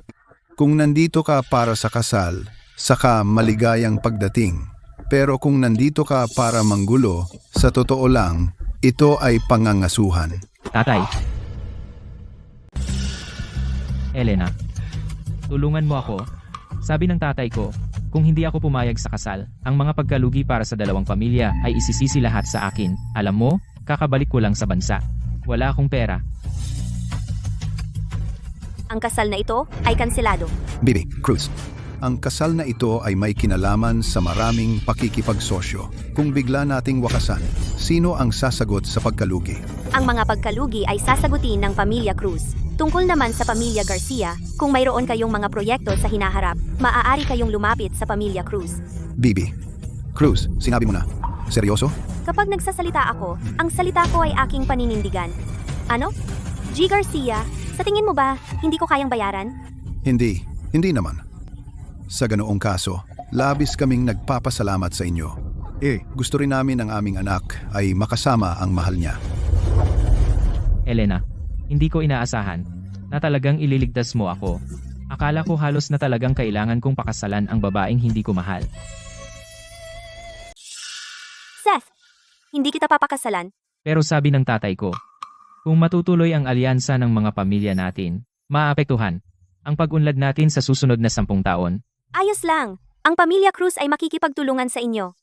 Speaker 7: kung nandito ka para sa kasal, saka maligayang pagdating. Pero kung nandito ka para manggulo, sa totoo lang, ito ay pangangasuhan.
Speaker 4: Tatay. Elena, tulungan mo ako. Sabi ng tatay ko, kung hindi ako pumayag sa kasal, ang mga pagkalugi para sa dalawang pamilya ay isisisi lahat sa akin. Alam mo, kakabalik ko lang sa bansa. Wala akong pera.
Speaker 2: Ang kasal na ito ay kanselado.
Speaker 7: Bibi, Cruz, ang kasal na ito ay may kinalaman sa maraming pakikipagsosyo. Kung bigla nating wakasan, sino ang sasagot sa pagkalugi?
Speaker 2: Ang mga pagkalugi ay sasagutin ng pamilya Cruz. Tungkol naman sa pamilya Garcia, kung mayroon kayong mga proyekto sa hinaharap, maaari kayong lumapit sa pamilya Cruz.
Speaker 7: Bibi, Cruz, sinabi mo na. Seryoso?
Speaker 2: Kapag nagsasalita ako, ang salita ko ay aking paninindigan. Ano? G. Garcia, sa tingin mo ba, hindi ko kayang bayaran?
Speaker 7: Hindi naman. Sa ganoong kaso, labis kaming nagpapasalamat sa inyo. Gusto rin namin ang aming anak ay makasama ang mahal niya.
Speaker 4: Elena, hindi ko inaasahan na talagang ililigtas mo ako. Akala ko halos na talagang kailangan kong pakasalan ang babaeng hindi ko mahal.
Speaker 2: Seth, hindi kita papakasalan.
Speaker 4: Pero sabi ng tatay ko, kung matutuloy ang alyansa ng mga pamilya natin, maapektuhan ang pag-unlad natin sa susunod na 10 taon.
Speaker 2: Ayos lang, ang pamilya Cruz ay makikipagtulungan sa inyo.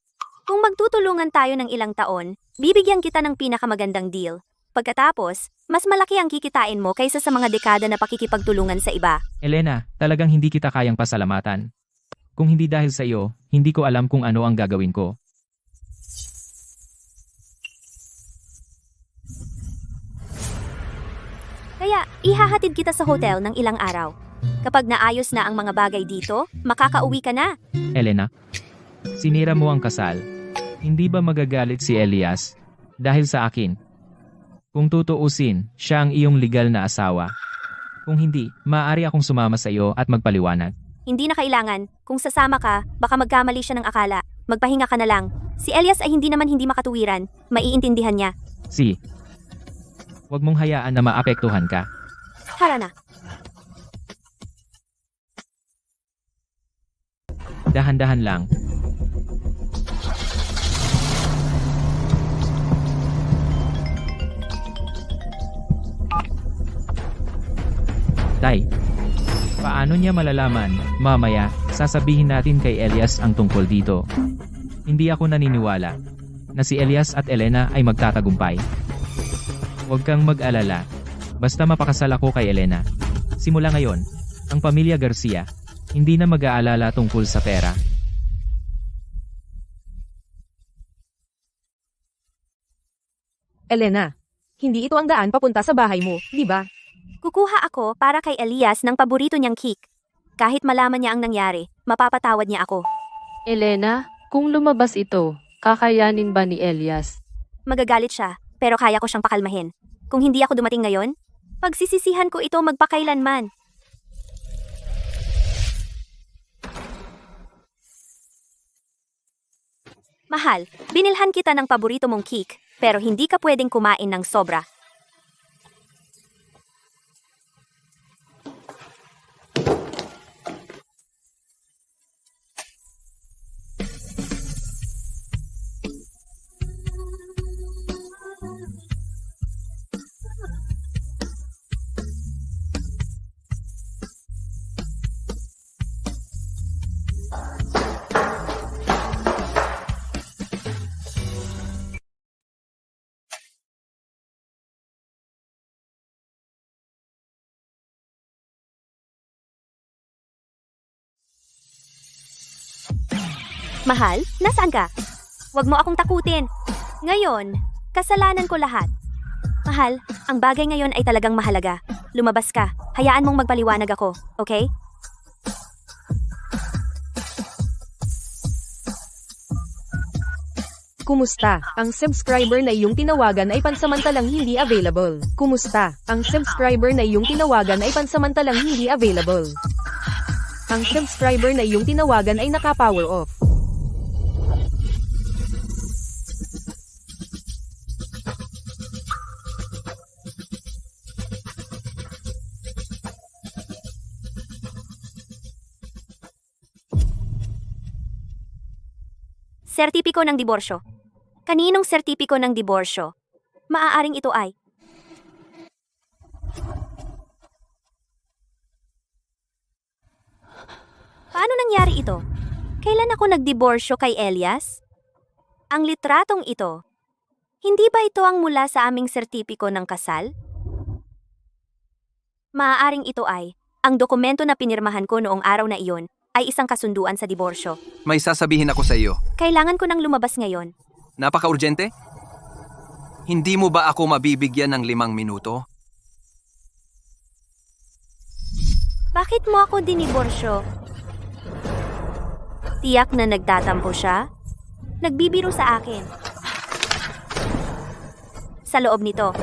Speaker 2: Kung magtutulungan tayo ng ilang taon, bibigyan kita ng pinakamagandang deal. Pagkatapos, mas malaki ang kikitain mo kaysa sa mga dekada na pakikipagtulungan sa iba.
Speaker 4: Elena, talagang hindi kita kayang pasalamatan. Kung hindi dahil sa iyo, hindi ko alam kung ano ang gagawin ko.
Speaker 2: Kaya, ihahatid kita sa hotel ng ilang araw. Kapag naayos na ang mga bagay dito, makakauwi ka na.
Speaker 4: Elena, sinira mo ang kasal. Hindi ba magagalit si Elias dahil sa akin? Kung tutuusin, siya ang iyong legal na asawa. Kung hindi, maaari akong sumama sa iyo at magpaliwanag.
Speaker 2: Hindi na kailangan. Kung sasama ka, baka magkamali siya ng akala. Magpahinga ka na lang. Si Elias ay hindi naman hindi makatuwiran. Maiintindihan niya.
Speaker 4: Huwag mong hayaan na maapektuhan ka.
Speaker 2: Tara na.
Speaker 4: Dahan-dahan lang. Tay, paano niya malalaman? Mamaya, sasabihin natin kay Elias ang tungkol dito. Hindi ako naniniwala na si Elias at Elena ay magtatagumpay. Huwag kang mag-alala. Basta mapakasal ako kay Elena. Simula ngayon, ang pamilya Garcia, hindi na mag-aalala tungkol sa pera.
Speaker 6: Elena, hindi ito ang daan papunta sa bahay mo, di ba?
Speaker 2: Kukuha ako para kay Elias ng paborito niyang cake. Kahit malaman niya ang nangyari, mapapatawad niya ako.
Speaker 5: Elena, kung lumabas ito, kakayanin ba ni Elias?
Speaker 2: Magagalit siya, pero kaya ko siyang pakalmahin. Kung hindi ako dumating ngayon, pagsisisihan ko ito magpakailanman. Mahal, binilhan kita ng paborito mong cake, pero hindi ka pwedeng kumain ng sobra. Mahal, nasaan ka? Huwag mo akong takutin. Ngayon, kasalanan ko lahat. Mahal, ang bagay ngayon ay talagang mahalaga. Lumabas ka. Hayaan mong magpaliwanag ako, okay?
Speaker 6: Kumusta? Ang subscriber na iyong tinawagan ay pansamantalang hindi available. Kumusta? Ang subscriber na iyong tinawagan ay pansamantalang hindi available. Ang subscriber na iyong tinawagan ay naka-power off.
Speaker 2: Sertipiko ng diborsyo. Kaninong sertipiko ng diborsyo? Maaaring ito ay Paano nangyari ito? Kailan ako nagdiborsyo kay Elias? Ang litratong ito, hindi ba ito ang mula sa aming sertipiko ng kasal? Maaaring ito ay, ang dokumento na pinirmahan ko noong araw na iyon, ay isang kasunduan sa diborsyo.
Speaker 1: May sasabihin ako sa iyo.
Speaker 2: Kailangan ko nang lumabas ngayon.
Speaker 1: Napaka-urgente? Hindi mo ba ako mabibigyan ng 5 minuto?
Speaker 2: Bakit mo ako diniborsyo? Tiyak na nagtatampo siya? Nagbibiro sa akin. Sa loob nito,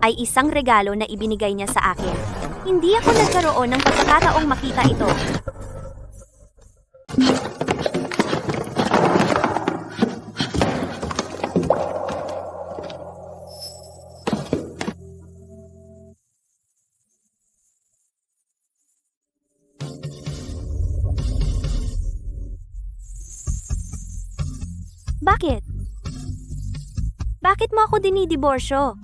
Speaker 2: ay isang regalo na ibinigay niya sa akin. Hindi ako nagkaroon ng pagkakataong makita ito. Bakit? Bakit mo ako dinidiborsyo?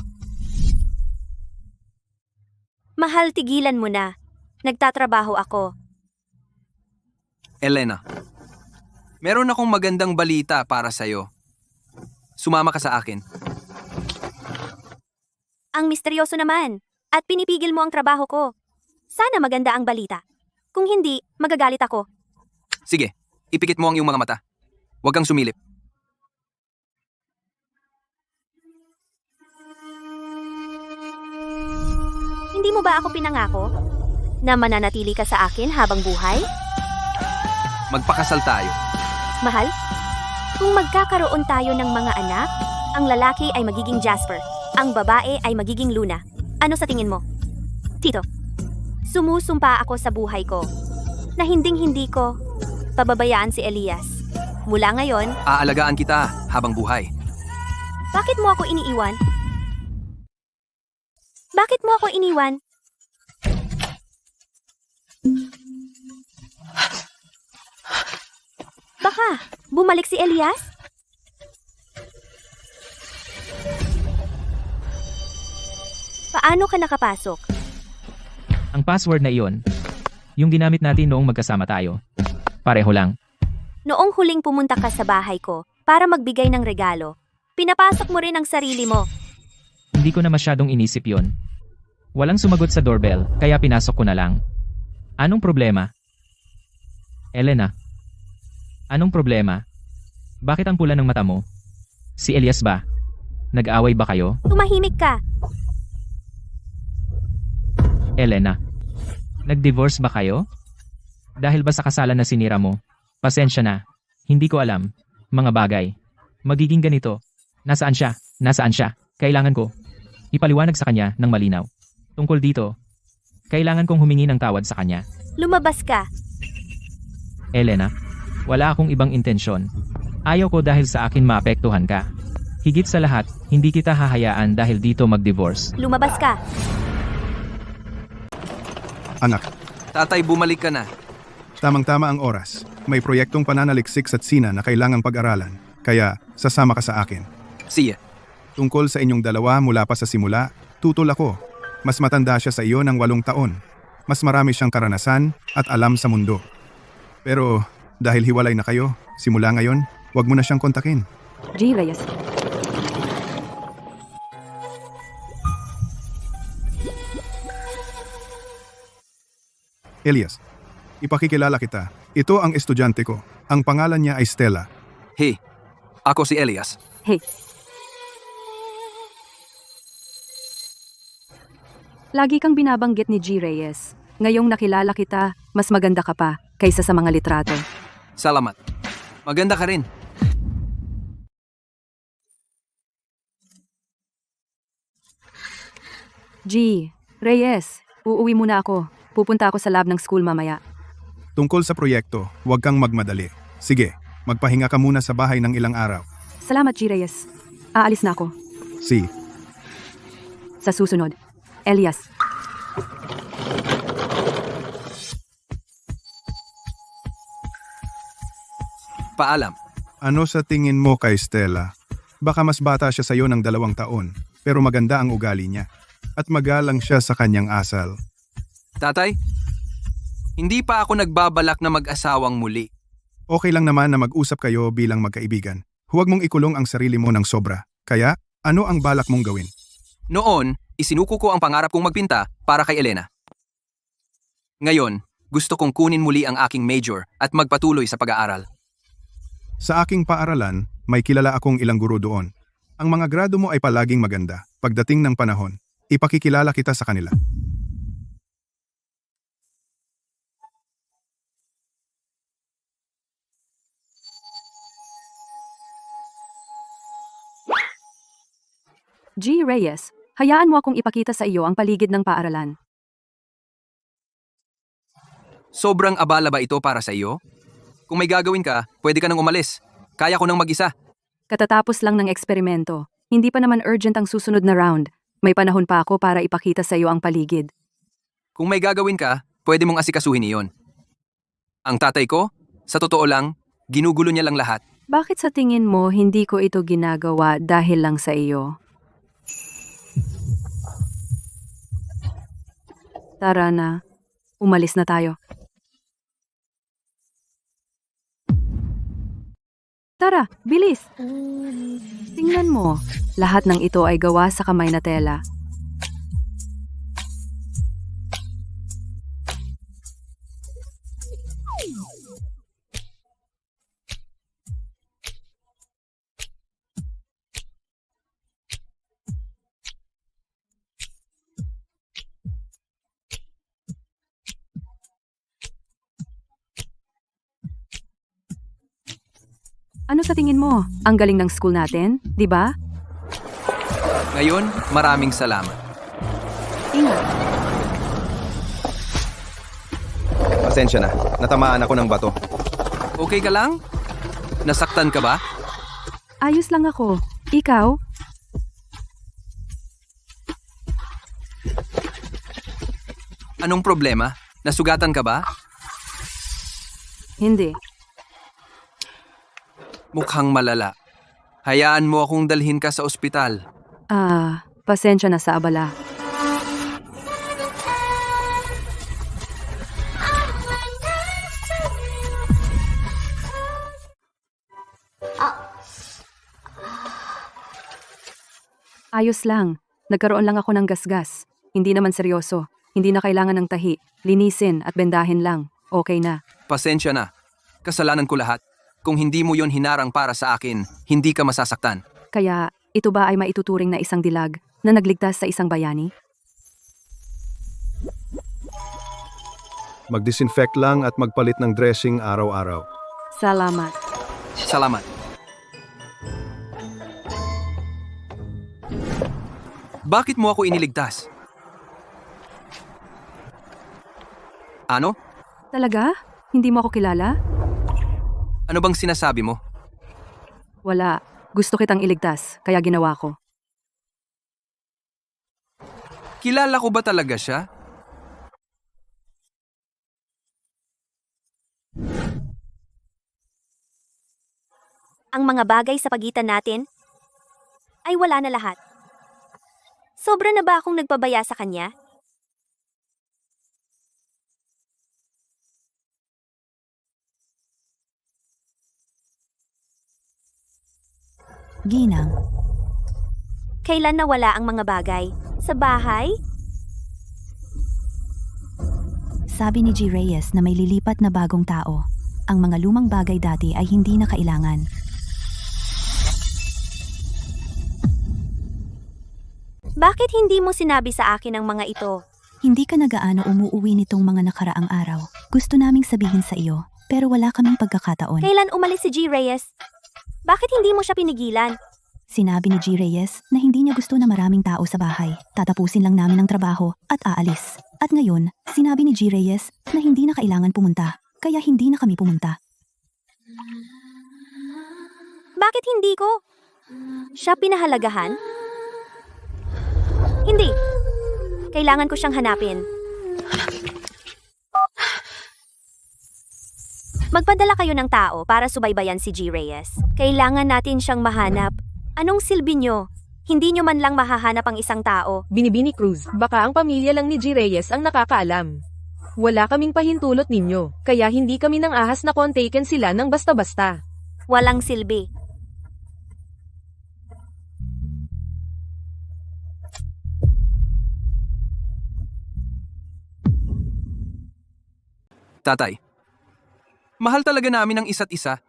Speaker 2: Mahal, tigilan mo na. Nagtatrabaho ako.
Speaker 1: Elena, meron akong magandang balita para sa'yo. Sumama ka sa akin.
Speaker 2: Ang misteryoso naman. At pinipigil mo ang trabaho ko. Sana maganda ang balita. Kung hindi, magagalit ako.
Speaker 1: Sige, ipikit mo ang iyong mga mata. Huwag kang sumilip.
Speaker 2: Hindi mo ba ako pinangako na mananatili ka sa akin habang buhay?
Speaker 1: Magpakasal tayo.
Speaker 2: Mahal, kung magkakaroon tayo ng mga anak, ang lalaki ay magiging Jasper, ang babae ay magiging Luna. Ano sa tingin mo? Tito, sumusumpa ako sa buhay ko na hinding-hindi ko pababayaan si Elias. Mula ngayon,
Speaker 1: Aalagaan kita habang buhay.
Speaker 2: bakit mo ako iniiwan? Bakit mo ako iniwan? Baka bumalik si Elias? Paano ka nakapasok?
Speaker 4: Ang password na iyon, yung ginamit natin noong magkasama tayo. Pareho lang.
Speaker 2: Noong huling pumunta ka sa bahay ko para magbigay ng regalo, pinapasok mo rin ang sarili mo.
Speaker 4: Hindi ko na masyadong inisip yon. Walang sumagot sa doorbell, kaya pinasok ko na lang. Anong problema? Elena. Anong problema? Bakit ang pula ng mata mo? Si Elias ba? Nag-away ba kayo?
Speaker 2: Tumahimik ka.
Speaker 4: Elena. Nag-divorce ba kayo? Dahil ba sa kasalan na sinira mo? Pasensya na. Hindi ko alam. Mga bagay. Magiging ganito. Nasaan siya? Nasaan siya? Kailangan ko. Ipaliwanag sa kanya ng malinaw. Tungkol dito, kailangan kong humingi ng tawad sa kanya.
Speaker 2: Lumabas ka.
Speaker 4: Elena, wala akong ibang intensyon. Ayaw ko dahil sa akin maapektuhan ka. Higit sa lahat, hindi kita hahayaan dahil dito mag-divorce.
Speaker 2: Lumabas ka.
Speaker 7: Anak,
Speaker 1: Tatay, bumalik ka na.
Speaker 7: tamang-tama ang oras. May proyektong pananaliksik sa Tsina na kailangang pag-aralan. Kaya, sasama ka sa akin.
Speaker 1: See ya.
Speaker 7: Tungkol sa inyong dalawa mula pa sa simula, tutol ako. Mas matanda siya sa iyo ng 8 taon. Mas marami siyang karanasan at alam sa mundo. Pero dahil hiwalay na kayo, simula ngayon, huwag mo na siyang kontakin.
Speaker 3: G. Reyes.
Speaker 7: Elias, ipakikilala kita. Ito ang estudyante ko. Ang pangalan niya ay Stella.
Speaker 1: Hey, ako si Elias.
Speaker 3: Hey. Lagi kang binabanggit ni G. Reyes. Ngayong nakilala kita, mas maganda ka pa kaysa sa mga litrato.
Speaker 1: Salamat. Maganda ka rin.
Speaker 3: G. Reyes, uuwi muna ako. Pupunta ako sa lab ng school mamaya.
Speaker 7: Tungkol sa proyekto, huwag kang magmadali. Sige, magpahinga ka muna sa bahay ng ilang araw.
Speaker 3: Salamat, G. Reyes. Aalis na ako.
Speaker 7: Si,
Speaker 3: Sa susunod. Elias.
Speaker 1: Paalam.
Speaker 7: ano sa tingin mo kay Stella? Baka mas bata siya sa'yo ng 2 taon, pero maganda ang ugali niya. At magalang siya sa kanyang asal.
Speaker 1: Tatay, hindi pa ako nagbabalak na mag-asawang muli.
Speaker 7: Okay lang naman na mag-usap kayo bilang magkaibigan. Huwag mong ikulong ang sarili mo ng sobra. Kaya, ano ang balak mong gawin?
Speaker 1: Noon, isinuko ko ang pangarap kong magpinta para kay Elena. Ngayon, gusto kong kunin muli ang aking major at magpatuloy sa pag-aaral.
Speaker 7: Sa aking paaralan, may kilala akong ilang guro doon. Ang mga grado mo ay palaging maganda. Pagdating ng panahon, ipakikilala kita sa kanila.
Speaker 3: G. Reyes, hayaan mo akong ipakita sa iyo ang paligid ng paaralan.
Speaker 1: Sobrang abala ba ito para sa iyo? Kung may gagawin ka, pwede ka nang umalis. Kaya ko nang mag-isa.
Speaker 3: Katatapos lang ng eksperimento. Hindi pa naman urgent ang susunod na round. May panahon pa ako para ipakita sa iyo ang paligid.
Speaker 1: Kung may gagawin ka, pwede mong asikasuhin iyon. Ang tatay ko, sa totoo lang, ginugulo niya lang lahat.
Speaker 3: Bakit sa tingin mo hindi ko ito ginagawa dahil lang sa iyo? Tara na. Umalis na tayo. Tara, bilis! Tingnan mo, lahat ng ito ay gawa sa kamay na tela. Ano sa tingin mo? Ang galing ng school natin, di ba?
Speaker 1: Ngayon, maraming salamat.
Speaker 3: Ingat.
Speaker 9: Pasensya na, natamaan ako ng bato.
Speaker 1: Okay ka lang? Nasaktan ka ba?
Speaker 3: Ayos lang ako. Ikaw?
Speaker 1: Anong problema? Nasugatan ka ba?
Speaker 3: Hindi.
Speaker 1: Mukhang malala. Hayaan mo akong dalhin ka sa ospital.
Speaker 3: Pasensya na sa abala. Ayos lang. Nagkaroon lang ako ng gasgas. Hindi naman seryoso. Hindi na kailangan ng tahi. Linisin at bendahin lang. Okay na.
Speaker 1: Pasensya na. Kasalanan ko lahat. Kung hindi mo yon hinarang para sa akin, hindi ka masasaktan.
Speaker 3: Kaya, ito ba ay maituturing na isang dilag na nagligtas sa isang bayani?
Speaker 7: Mag-disinfect lang at magpalit ng dressing araw-araw.
Speaker 3: Salamat.
Speaker 1: Salamat. Bakit mo ako iniligtas? Ano?
Speaker 3: Talaga? Hindi mo ako kilala?
Speaker 1: Ano bang sinasabi mo?
Speaker 3: Wala. Gusto kitang iligtas, kaya ginawa ko.
Speaker 1: Kilala ko ba talaga siya?
Speaker 2: Ang mga bagay sa pagitan natin ay wala na lahat. Sobra na ba akong nagpabaya sa kanya?
Speaker 8: Ginang,
Speaker 2: Kailan nawala ang mga bagay? Sa bahay?
Speaker 8: sabi ni G. Reyes na may lilipat na bagong tao. Ang mga lumang bagay dati ay hindi na kailangan.
Speaker 2: Bakit hindi mo sinabi sa akin ang mga ito?
Speaker 8: Hindi ka nagaano umuuwi nitong mga nakaraang araw. Gusto naming sabihin sa iyo, pero wala kaming pagkakataon.
Speaker 2: Kailan umalis si G. Reyes? Bakit hindi mo siya pinigilan?
Speaker 8: Sinabi ni G. Reyes na hindi niya gusto na maraming tao sa bahay. Tatapusin lang namin ang trabaho at aalis. At ngayon, sinabi ni G. Reyes na hindi na kailangan pumunta. kaya hindi na kami pumunta.
Speaker 2: Bakit hindi ko? Siya pinahalagahan? Hindi. Kailangan ko siyang hanapin. Magpadala kayo ng tao para subaybayan si G. Reyes. Kailangan natin siyang mahanap. Anong silbi nyo? Hindi nyo man lang mahahanap ang isang tao.
Speaker 6: Binibini Cruz, baka ang pamilya lang ni G. Reyes ang nakakaalam. Wala kaming pahintulot ninyo, kaya hindi kami nang ahas na kontaken sila ng basta-basta.
Speaker 2: Walang silbi.
Speaker 1: Tatay, mahal talaga namin ang isa't isa.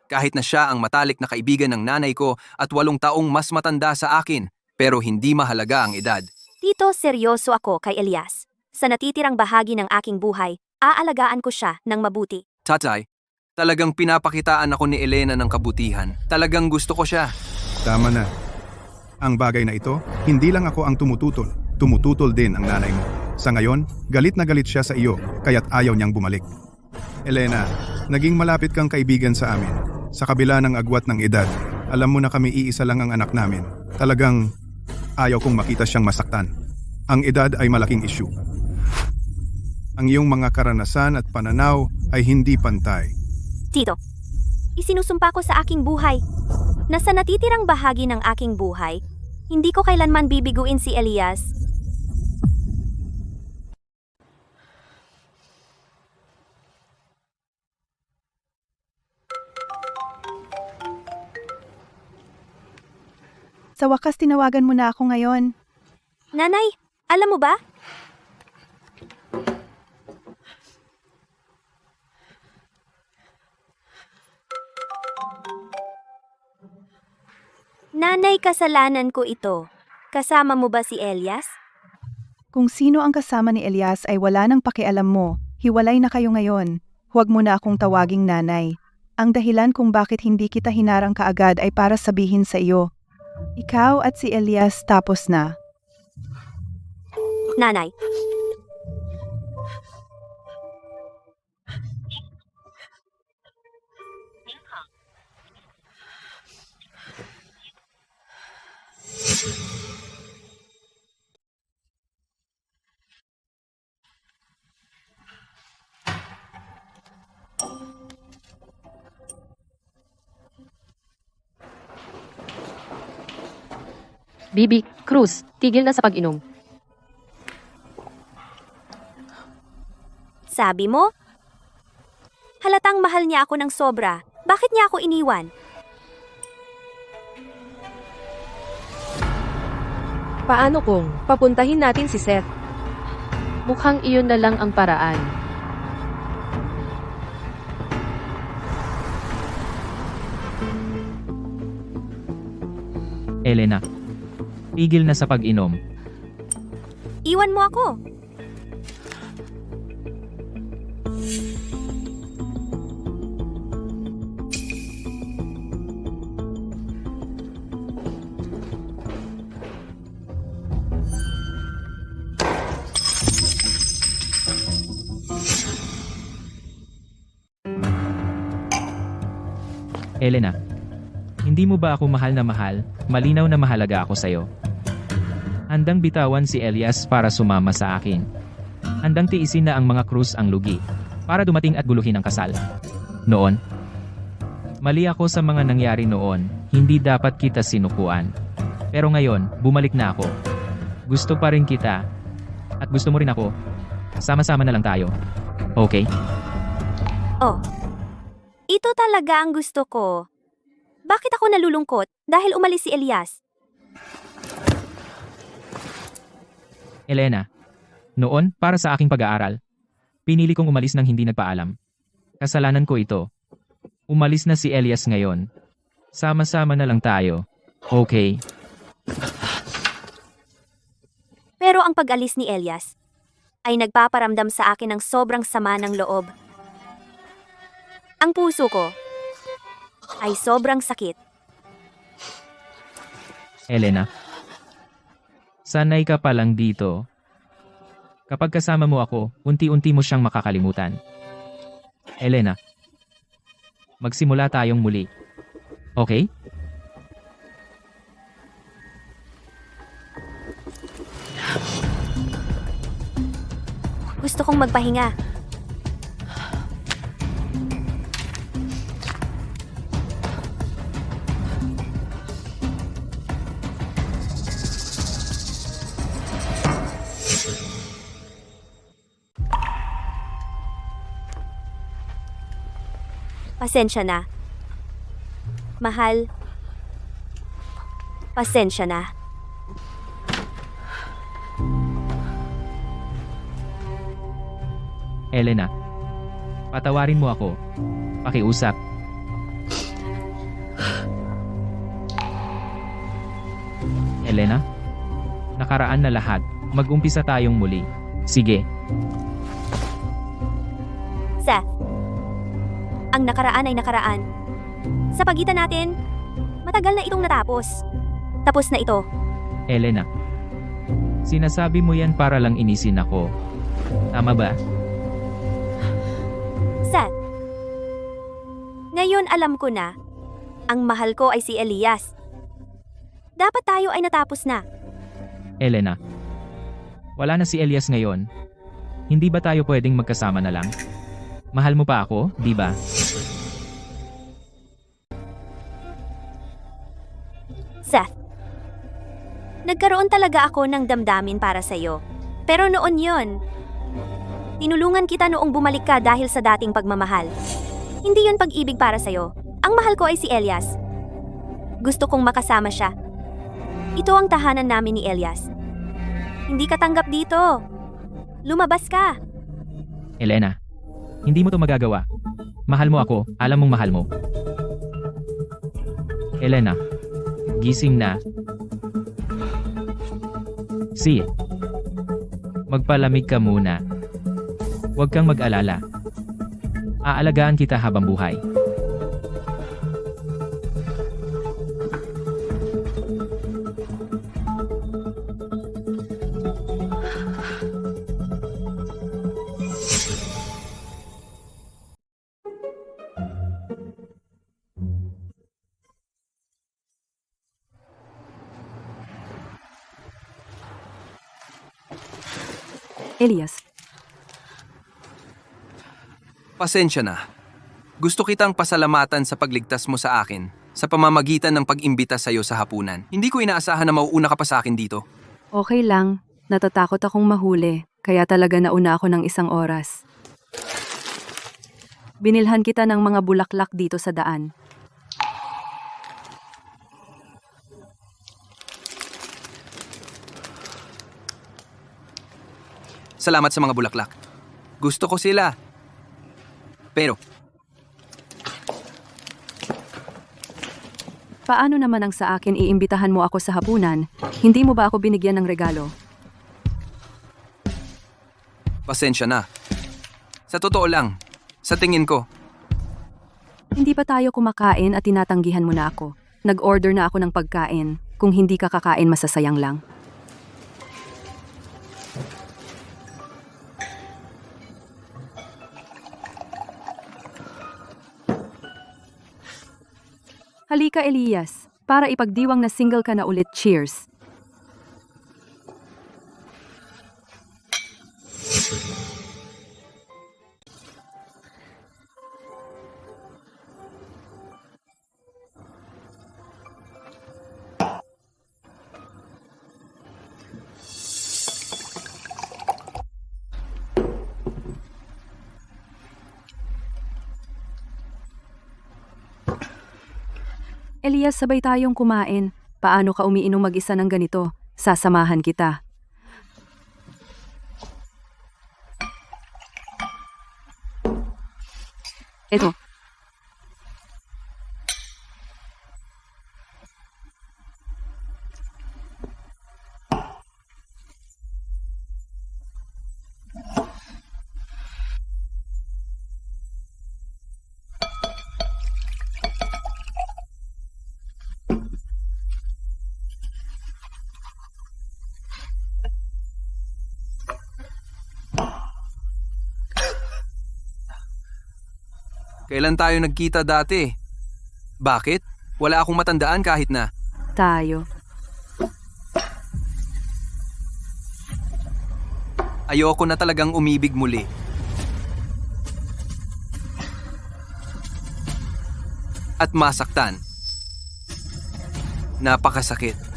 Speaker 1: Kahit na siya ang matalik na kaibigan ng nanay ko at 8 taong mas matanda sa akin, pero hindi mahalaga ang edad.
Speaker 2: Tito, seryoso ako kay Elias. Sa natitirang bahagi ng aking buhay, aalagaan ko siya ng mabuti.
Speaker 1: Tatay, talagang pinapakitaan ako ni Elena ng kabutihan. Talagang gusto ko siya.
Speaker 7: Tama na. Ang bagay na ito, hindi lang ako ang tumututol. Tumututol din ang nanay mo. Sa ngayon, galit na galit siya sa iyo, kaya't ayaw niyang bumalik. Elena, naging malapit kang kaibigan sa amin. Sa kabila ng agwat ng edad, alam mo na kami iisa lang ang anak namin. Talagang ayaw kong makita siyang masaktan. Ang edad ay malaking issue. Ang iyong mga karanasan at pananaw ay hindi pantay.
Speaker 2: Tito, isinusumpa ko sa aking buhay na sa natitirang bahagi ng aking buhay, hindi ko kailanman bibiguin si Elias.
Speaker 10: Sa wakas tinawagan mo na ako ngayon.
Speaker 2: Nanay, alam mo ba? Nanay, kasalanan ko ito. Kasama mo ba si Elias?
Speaker 10: Kung sino ang kasama ni Elias ay wala nang pakialam mo. Hiwalay na kayo ngayon. Huwag mo na akong tawaging nanay. Ang dahilan kung bakit hindi kita hinarang kaagad ay para sabihin sa iyo. Ikaw at si Elias tapos na.
Speaker 2: Nanay.
Speaker 5: Bibi, Cruz, tigil na sa pag-inom.
Speaker 2: Sabi mo? Halatang mahal niya ako ng sobra. Bakit niya ako iniwan?
Speaker 6: Paano kung papuntahin natin si Seth?
Speaker 5: Mukhang iyon na lang ang paraan.
Speaker 4: Elena, tigil na sa pag-inom.
Speaker 2: Iwan mo ako.
Speaker 4: Elena, hindi mo ba ako mahal na mahal? Malinaw na mahalaga ako sa'yo. Handang bitawan si Elias para sumama sa akin. Handang tiisin na ang mga krus ang lugi para dumating at guluhin ang kasal. Noon, mali ako sa mga nangyari noon, hindi dapat kita sinukuan. Pero ngayon, bumalik na ako. Gusto pa rin kita at gusto mo rin ako. Sama-sama na lang tayo. Okay?
Speaker 2: Oh. Ito talaga ang gusto ko. Bakit ako nalulungkot dahil umalis si Elias?
Speaker 4: Elena, noon para sa aking pag-aaral, pinili kong umalis nang hindi nagpaalam. Kasalanan ko ito. Umalis na si Elias ngayon. Sama-sama na lang tayo. Okay?
Speaker 2: Pero ang pag-alis ni Elias ay nagpaparamdam sa akin ng sobrang sama ng loob. Ang puso ko ay sobrang sakit.
Speaker 4: Elena, sanay ka pa lang dito. Kapag kasama mo ako, unti-unti mo siyang makakalimutan. Elena, magsimula tayong muli. Okay?
Speaker 2: Gusto kong magpahinga. Pasensya na. Mahal. Pasensya na.
Speaker 4: Elena, patawarin mo ako. Pakiusap. Elena, nakaraan na lahat. Mag-umpisa tayong muli. Sige.
Speaker 2: Seth. Ang nakaraan ay nakaraan. Sa pagitan natin, matagal na itong natapos. Tapos na ito.
Speaker 4: Elena, sinasabi mo yan para lang inisin ako. Tama ba?
Speaker 2: Seth. Ngayon alam ko na, ang mahal ko ay si Elias. Dapat tayo ay natapos na.
Speaker 4: Elena, wala na si Elias ngayon. Hindi ba tayo pwedeng magkasama na lang? Mahal mo pa ako, di ba?
Speaker 2: Seth. Nagkaroon talaga ako ng damdamin para sa'yo. Pero noon yon. Tinulungan kita noong bumalik ka dahil sa dating pagmamahal. Hindi yon pag-ibig para sa'yo. Ang mahal ko ay si Elias. Gusto kong makasama siya. Ito ang tahanan namin ni Elias. Hindi ka tanggap dito. Lumabas ka.
Speaker 4: Elena, hindi mo to magagawa. Mahal mo ako, alam mong mahal mo. Elena, gising na. Si, magpalamig ka muna. Huwag kang mag-alala. Aalagaan kita habang buhay.
Speaker 3: Elias,
Speaker 1: Pasensya na. Gusto kitang pasalamatan sa pagligtas mo sa akin sa pamamagitan ng pag-imbita sa'yo sa hapunan. Hindi ko inaasahan na mauuna ka pa sa akin dito.
Speaker 3: okay lang. Natatakot akong mahuli, kaya talaga nauna ako ng isang oras. Binilhan kita ng mga bulaklak dito sa daan.
Speaker 1: Salamat sa mga bulaklak. Gusto ko sila. Pero,
Speaker 3: Paano naman ang sa akin iimbitahan mo ako sa hapunan? Hindi mo ba ako binigyan ng regalo?
Speaker 1: pasensya na. Sa totoo lang, sa tingin ko,
Speaker 3: Hindi pa tayo kumakain at tinatanggihan mo na ako. Nag-order na ako ng pagkain. Kung hindi ka kakain, masasayang lang. Halika, Elias. Para ipagdiwang na single ka na ulit. Cheers. Elias, sabay tayong kumain. Paano ka umiinom mag-isa ng ganito? Sasamahan kita. Eto.
Speaker 1: Kailan tayo nagkita dati? Bakit? Wala akong matandaan kahit na.
Speaker 3: Tayo.
Speaker 1: Ayoko na talagang umibig muli. At masaktan. Napakasakit.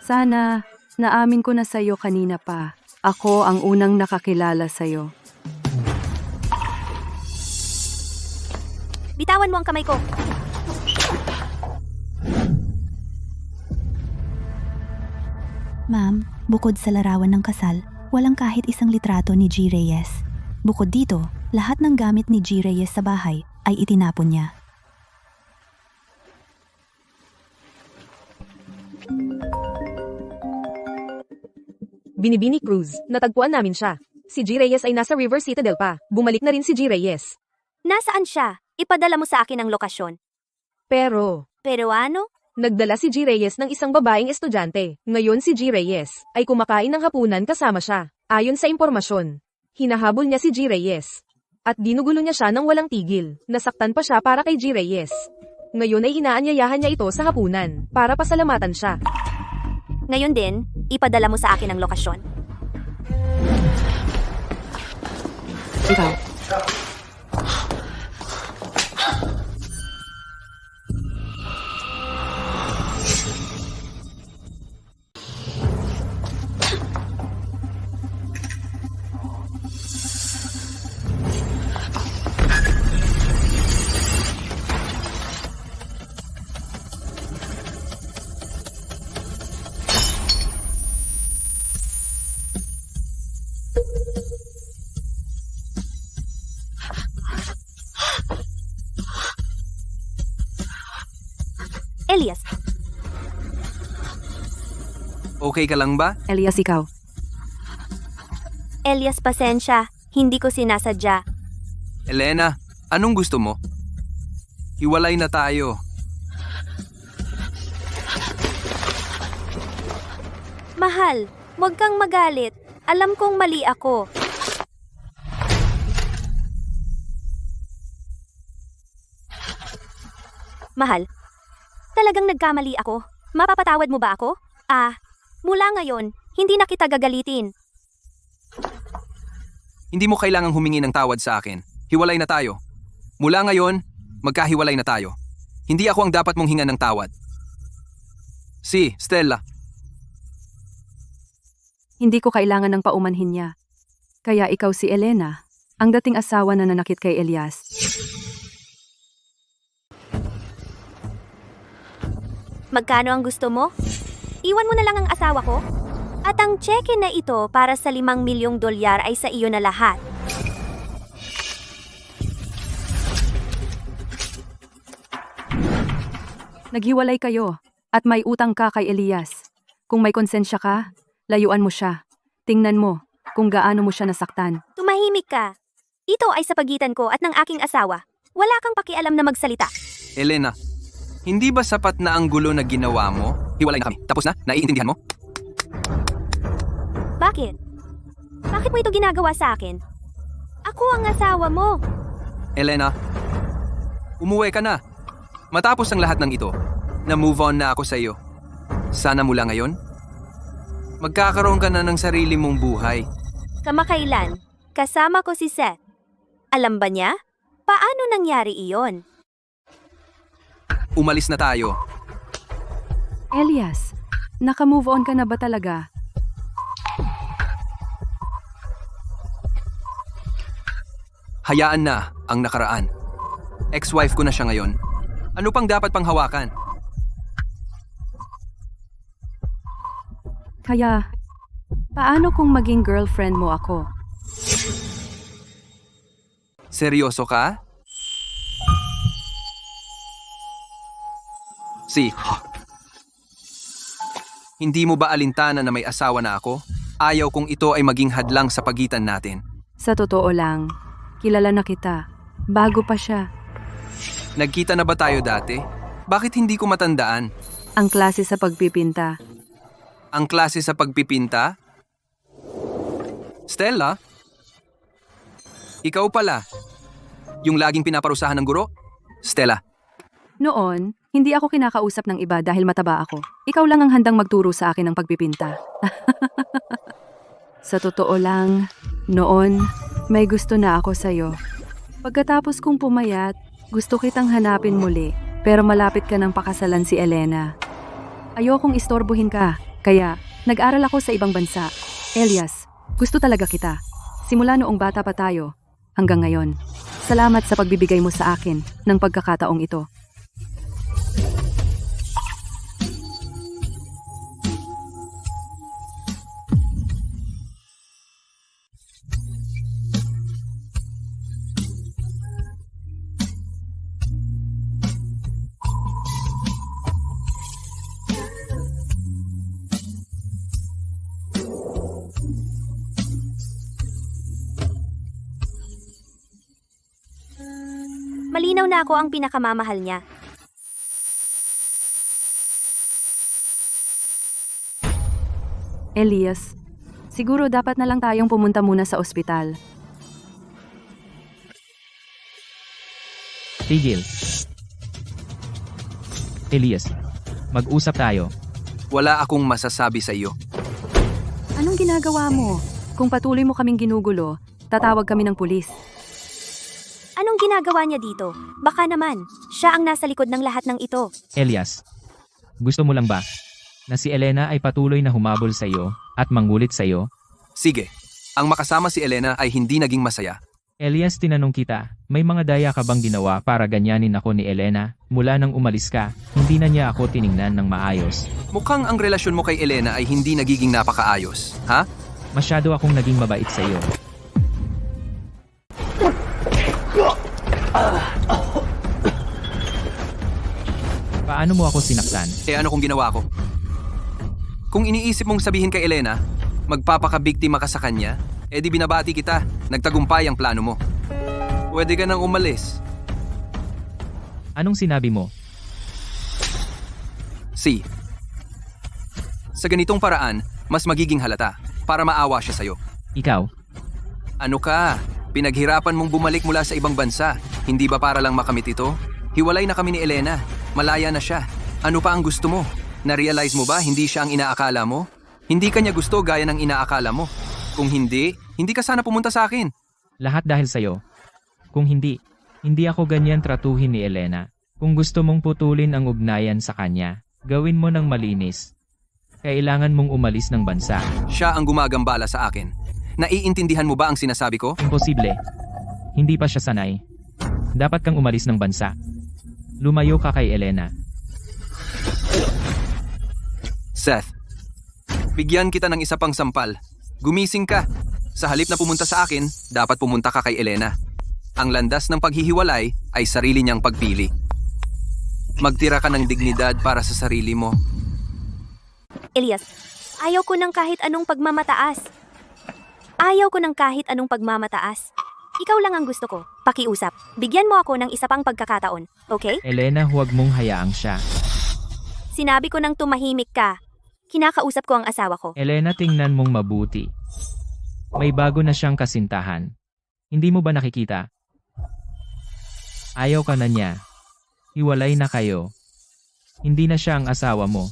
Speaker 3: Sana, naamin ko na sa'yo kanina pa. Ako ang unang nakakilala sa'yo.
Speaker 2: Bitawan mo ang kamay ko.
Speaker 8: Ma'am, bukod sa larawan ng kasal, walang kahit isang litrato ni G. Reyes. Bukod dito, lahat ng gamit ni G. Reyes sa bahay ay itinapon niya.
Speaker 6: Binibini Cruz, natagpuan namin siya. Si G. Reyes ay nasa River Citadel pa. Bumalik na rin si G. Reyes.
Speaker 2: Nasaan siya? Ipadala mo sa akin ang lokasyon.
Speaker 6: Pero,
Speaker 2: Pero ano?
Speaker 6: nagdala si G. Reyes ng isang babaeng estudyante. Ngayon si G. Reyes ay kumakain ng hapunan kasama siya. Ayon sa impormasyon, hinahabol niya si G. Reyes. At dinugulo niya siya ng walang tigil. Nasaktan pa siya para kay G. Reyes. Ngayon ay inaanyayahan niya ito sa hapunan para pasalamatan siya.
Speaker 2: Ngayon din, ipadala mo sa akin ang lokasyon.
Speaker 3: Ikaw.
Speaker 2: Elias,
Speaker 1: Okay ka lang ba?
Speaker 3: Elias, ikaw.
Speaker 2: Elias, pasensya. Hindi ko sinasadya.
Speaker 1: Elena, anong gusto mo? Hiwalay na tayo.
Speaker 2: Mahal, huwag kang magalit. Alam kong mali ako. Mahal, talagang nagkamali ako. Mapapatawad mo ba ako? Mula ngayon, hindi na kita gagalitin.
Speaker 1: Hindi mo kailangang humingi ng tawad sa akin. Hiwalay na tayo. Mula ngayon, magkahiwalay na tayo. Hindi ako ang dapat mong hingan ng tawad. Si, Stella.
Speaker 3: Hindi ko kailangan ng paumanhin niya. Kaya ikaw si Elena, ang dating asawa na nanakit kay Elias.
Speaker 2: Magkano ang gusto mo? Iwan mo na lang ang asawa ko? At ang cheque na ito para sa 5 milyong dolyar ay sa iyo na lahat.
Speaker 3: Naghiwalay kayo, at may utang ka kay Elias. Kung may konsensya ka, layuan mo siya. Tingnan mo kung gaano mo siya nasaktan.
Speaker 2: Tumahimik ka. Ito ay sa pagitan ko at ng aking asawa. Wala kang pakialam na magsalita.
Speaker 1: Elena, hindi ba sapat na ang gulo na ginawa mo? Hiwalay na kami. Tapos na? Naiintindihan mo?
Speaker 2: Bakit? Bakit mo ito ginagawa sa akin? Ako ang asawa mo.
Speaker 1: Elena, umuwi ka na. Matapos ang lahat ng ito, na-move on na ako sa iyo. Sana mula ngayon, magkakaroon ka na ng sarili mong buhay.
Speaker 2: Kamakailan, kasama ko si Seth. Alam ba niya? Paano nangyari iyon?
Speaker 1: Umalis na tayo.
Speaker 3: Elias, naka-move on ka na ba talaga?
Speaker 1: Hayaan na ang nakaraan. Ex-wife ko na siya ngayon. Ano pang dapat pang hawakan?
Speaker 3: Kaya, paano kung maging girlfriend mo ako?
Speaker 1: Seryoso ka? Si, hindi mo ba alintana na may asawa na ako? Ayaw kong ito ay maging hadlang sa pagitan natin.
Speaker 3: Sa totoo lang, kilala na kita. Bago pa siya.
Speaker 1: Nagkita na ba tayo dati? Bakit hindi ko matandaan?
Speaker 3: Ang klase sa pagpipinta.
Speaker 1: Ang klase sa pagpipinta? Stella? Ikaw pala. Yung laging pinaparusahan ng guro? Stella,
Speaker 3: Noon, hindi ako kinakausap ng iba dahil mataba ako. Ikaw lang ang handang magturo sa akin ng pagpipinta. Sa totoo lang, noon, may gusto na ako sa'yo. Pagkatapos kong pumayat, gusto kitang hanapin muli, pero malapit ka ng pakasalan si Elena. Ayokong istorbohin ka, kaya nag-aral ako sa ibang bansa. Elias, gusto talaga kita. Simula noong bata pa tayo, hanggang ngayon. Salamat sa pagbibigay mo sa akin ng pagkakataong ito.
Speaker 2: Malinaw na ako ang pinakamamahal niya.
Speaker 3: Elias, siguro dapat na lang tayong pumunta muna sa ospital.
Speaker 4: Tigil. Elias, mag-usap tayo.
Speaker 1: wala akong masasabi sa iyo.
Speaker 3: Anong ginagawa mo? Kung patuloy mo kaming ginugulo, tatawag kami ng pulis.
Speaker 2: Anong ginagawa niya dito? Baka naman, siya ang nasa likod ng lahat ng ito.
Speaker 4: Elias, gusto mo lang ba na si Elena ay patuloy na humabol sa iyo at mangulit sa iyo?
Speaker 1: Sige, ang makasama si Elena ay hindi naging masaya.
Speaker 4: Elias, tinanong kita, may mga daya ka bang ginawa para ganyanin ako ni Elena? Mula nang umalis ka, hindi na niya ako tiningnan ng maayos.
Speaker 1: Mukhang ang relasyon mo kay Elena ay hindi nagiging napakaayos, ha?
Speaker 4: Masyado akong naging mabait sa iyo. Paano mo ako sinaktan?
Speaker 1: Eh ano kung ginawa ko? Kung iniisip mong sabihin kay Elena, magpapakabiktima ka sa kanya, eh di binabati kita, nagtagumpay ang plano mo. Pwede ka nang umalis.
Speaker 4: Anong sinabi mo?
Speaker 1: C. Sa ganitong paraan, mas magiging halata para maawa siya sa'yo.
Speaker 4: Ikaw?
Speaker 1: Ano ka? Pinaghirapan mong bumalik mula sa ibang bansa. Hindi ba para lang makamit ito? Hiwalay na kami ni Elena. Malaya na siya. Ano pa ang gusto mo? Na-realize mo ba hindi siya ang inaakala mo? Hindi kanya gusto gaya ng inaakala mo. Kung hindi, hindi ka sana pumunta sa akin.
Speaker 4: Lahat dahil sa'yo. Kung hindi ako ganyan tratuhin ni Elena. Kung gusto mong putulin ang ugnayan sa kanya, gawin mo ng malinis. Kailangan mong umalis ng bansa.
Speaker 1: Siya ang gumagambala sa akin. Naiintindihan mo ba ang sinasabi ko?
Speaker 4: Imposible. Hindi pa siya sanay. Dapat kang umalis ng bansa. Lumayo ka kay Elena.
Speaker 1: Seth, bigyan kita ng isa pang sampal. Gumising ka. Sa halip na pumunta sa akin, dapat pumunta ka kay Elena. Ang landas ng paghihiwalay ay sarili niyang pagpili. Magtira ka ng dignidad para sa sarili mo.
Speaker 2: Elias, ayaw ko ng kahit anong pagmamataas. Ayaw ko ng kahit anong pagmamataas. Ikaw lang ang gusto ko. Pakiusap. Bigyan mo ako ng isa pang pagkakataon, okay?
Speaker 4: Elena, huwag mong hayaang siya.
Speaker 2: Sinabi ko nang tumahimik ka. Kinakausap ko ang asawa ko.
Speaker 4: Elena, tingnan mong mabuti. May bago na siyang kasintahan. Hindi mo ba nakikita? Ayaw ka na niya. Hiwalay na kayo. Hindi na siya ang asawa mo.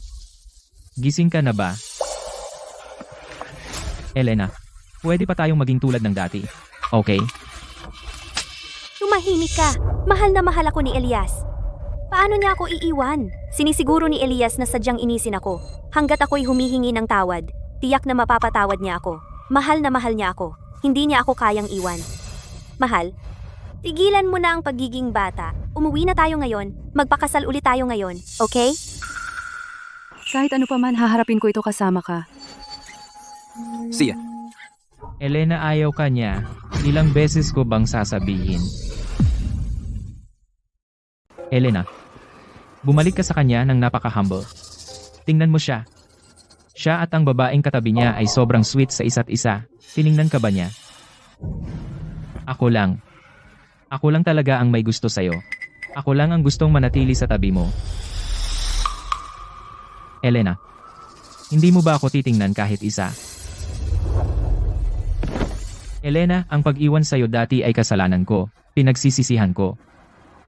Speaker 4: Gising ka na ba? Elena, pwede pa tayong maging tulad ng dati. Okay?
Speaker 2: Tumahimik ka. Mahal na mahal ako ni Elias. Paano niya ako iiwan? Sinisiguro ni Elias na sadyang inisin ako. Hanggat ako'y humihingi ng tawad, tiyak na mapapatawad niya ako. Mahal na mahal niya ako. Hindi niya ako kayang iwan. Mahal, tigilan mo na ang pagiging bata. Umuwi na tayo ngayon. Magpakasal ulit tayo ngayon. Okay?
Speaker 3: Kahit ano pa man, haharapin ko ito kasama ka.
Speaker 1: Siya.
Speaker 4: Elena, ayaw ka niya. Ilang beses ko bang sasabihin? Elena, bumalik ka sa kanya ng napaka-humble. Tingnan mo siya. Siya at ang babaeng katabi niya ay sobrang sweet sa isa't isa. Tiningnan ka ba niya? Ako lang. Ako lang talaga ang may gusto sa'yo. Ako lang ang gustong manatili sa tabi mo. Elena, hindi mo ba ako titingnan kahit isa? Elena, ang pag-iwan sa'yo dati ay kasalanan ko. Pinagsisisihan ko.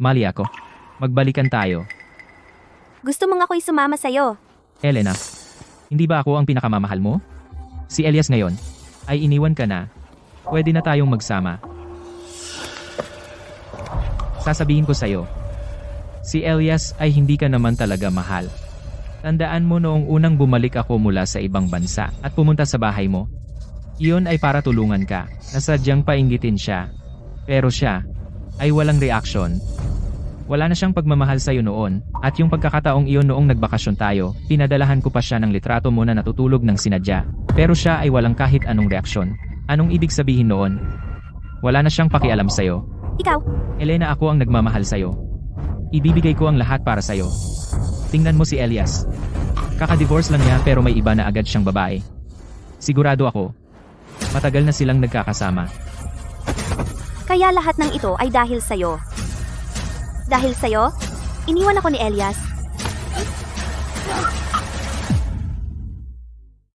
Speaker 4: Mali ako. Magbalikan tayo.
Speaker 2: Gusto mong ako'y sumama sa'yo.
Speaker 4: Elena, hindi ba ako ang pinakamamahal mo? Si Elias ngayon, ay iniwan ka na. Pwede na tayong magsama. Sasabihin ko sa'yo, si Elias ay hindi ka naman talaga mahal. Tandaan mo noong unang bumalik ako mula sa ibang bansa at pumunta sa bahay mo. Iyon ay para tulungan ka, na sadyang painggitin siya. Pero siya, ay walang reaksyon. Wala na siyang pagmamahal sa'yo noon, at yung pagkakataong iyon noong nagbakasyon tayo, pinadalahan ko pa siya ng litrato mo na natutulog ng sinadya. Pero siya ay walang kahit anong reaksyon. Anong ibig sabihin noon? Wala na siyang pakialam sa'yo.
Speaker 2: Ikaw,
Speaker 4: Elena, ako ang nagmamahal sa'yo. Ibibigay ko ang lahat para sa'yo. Tingnan mo si Elias. Kaka-divorce lang niya pero may iba na agad siyang babae. Sigurado ako, matagal na silang nagkakasama.
Speaker 2: kaya lahat ng ito ay dahil sa'yo. Dahil sa'yo, iniwan ako ni Elias.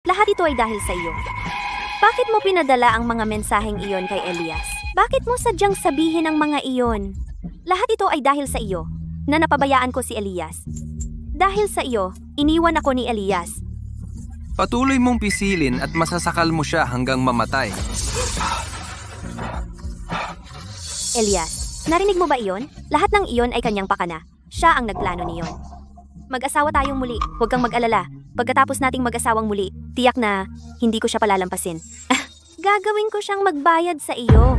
Speaker 2: Lahat ito ay dahil sa iyo. Bakit mo pinadala ang mga mensaheng iyon kay Elias? Bakit mo sadyang sabihin ang mga iyon? Lahat ito ay dahil sa iyo, na napabayaan ko si Elias. Dahil sa iyo, iniwan ako ni Elias.
Speaker 1: Patuloy mong pisilin at masasakal mo siya hanggang mamatay.
Speaker 2: Elias, narinig mo ba iyon? Lahat ng iyon ay kanyang pakana. Siya ang nagplano niyon. Mag-asawa tayong muli, huwag kang mag-alala. Pagkatapos nating mag-asawang muli, tiyak na hindi ko siya palalampasin. Gagawin ko siyang magbayad sa iyo.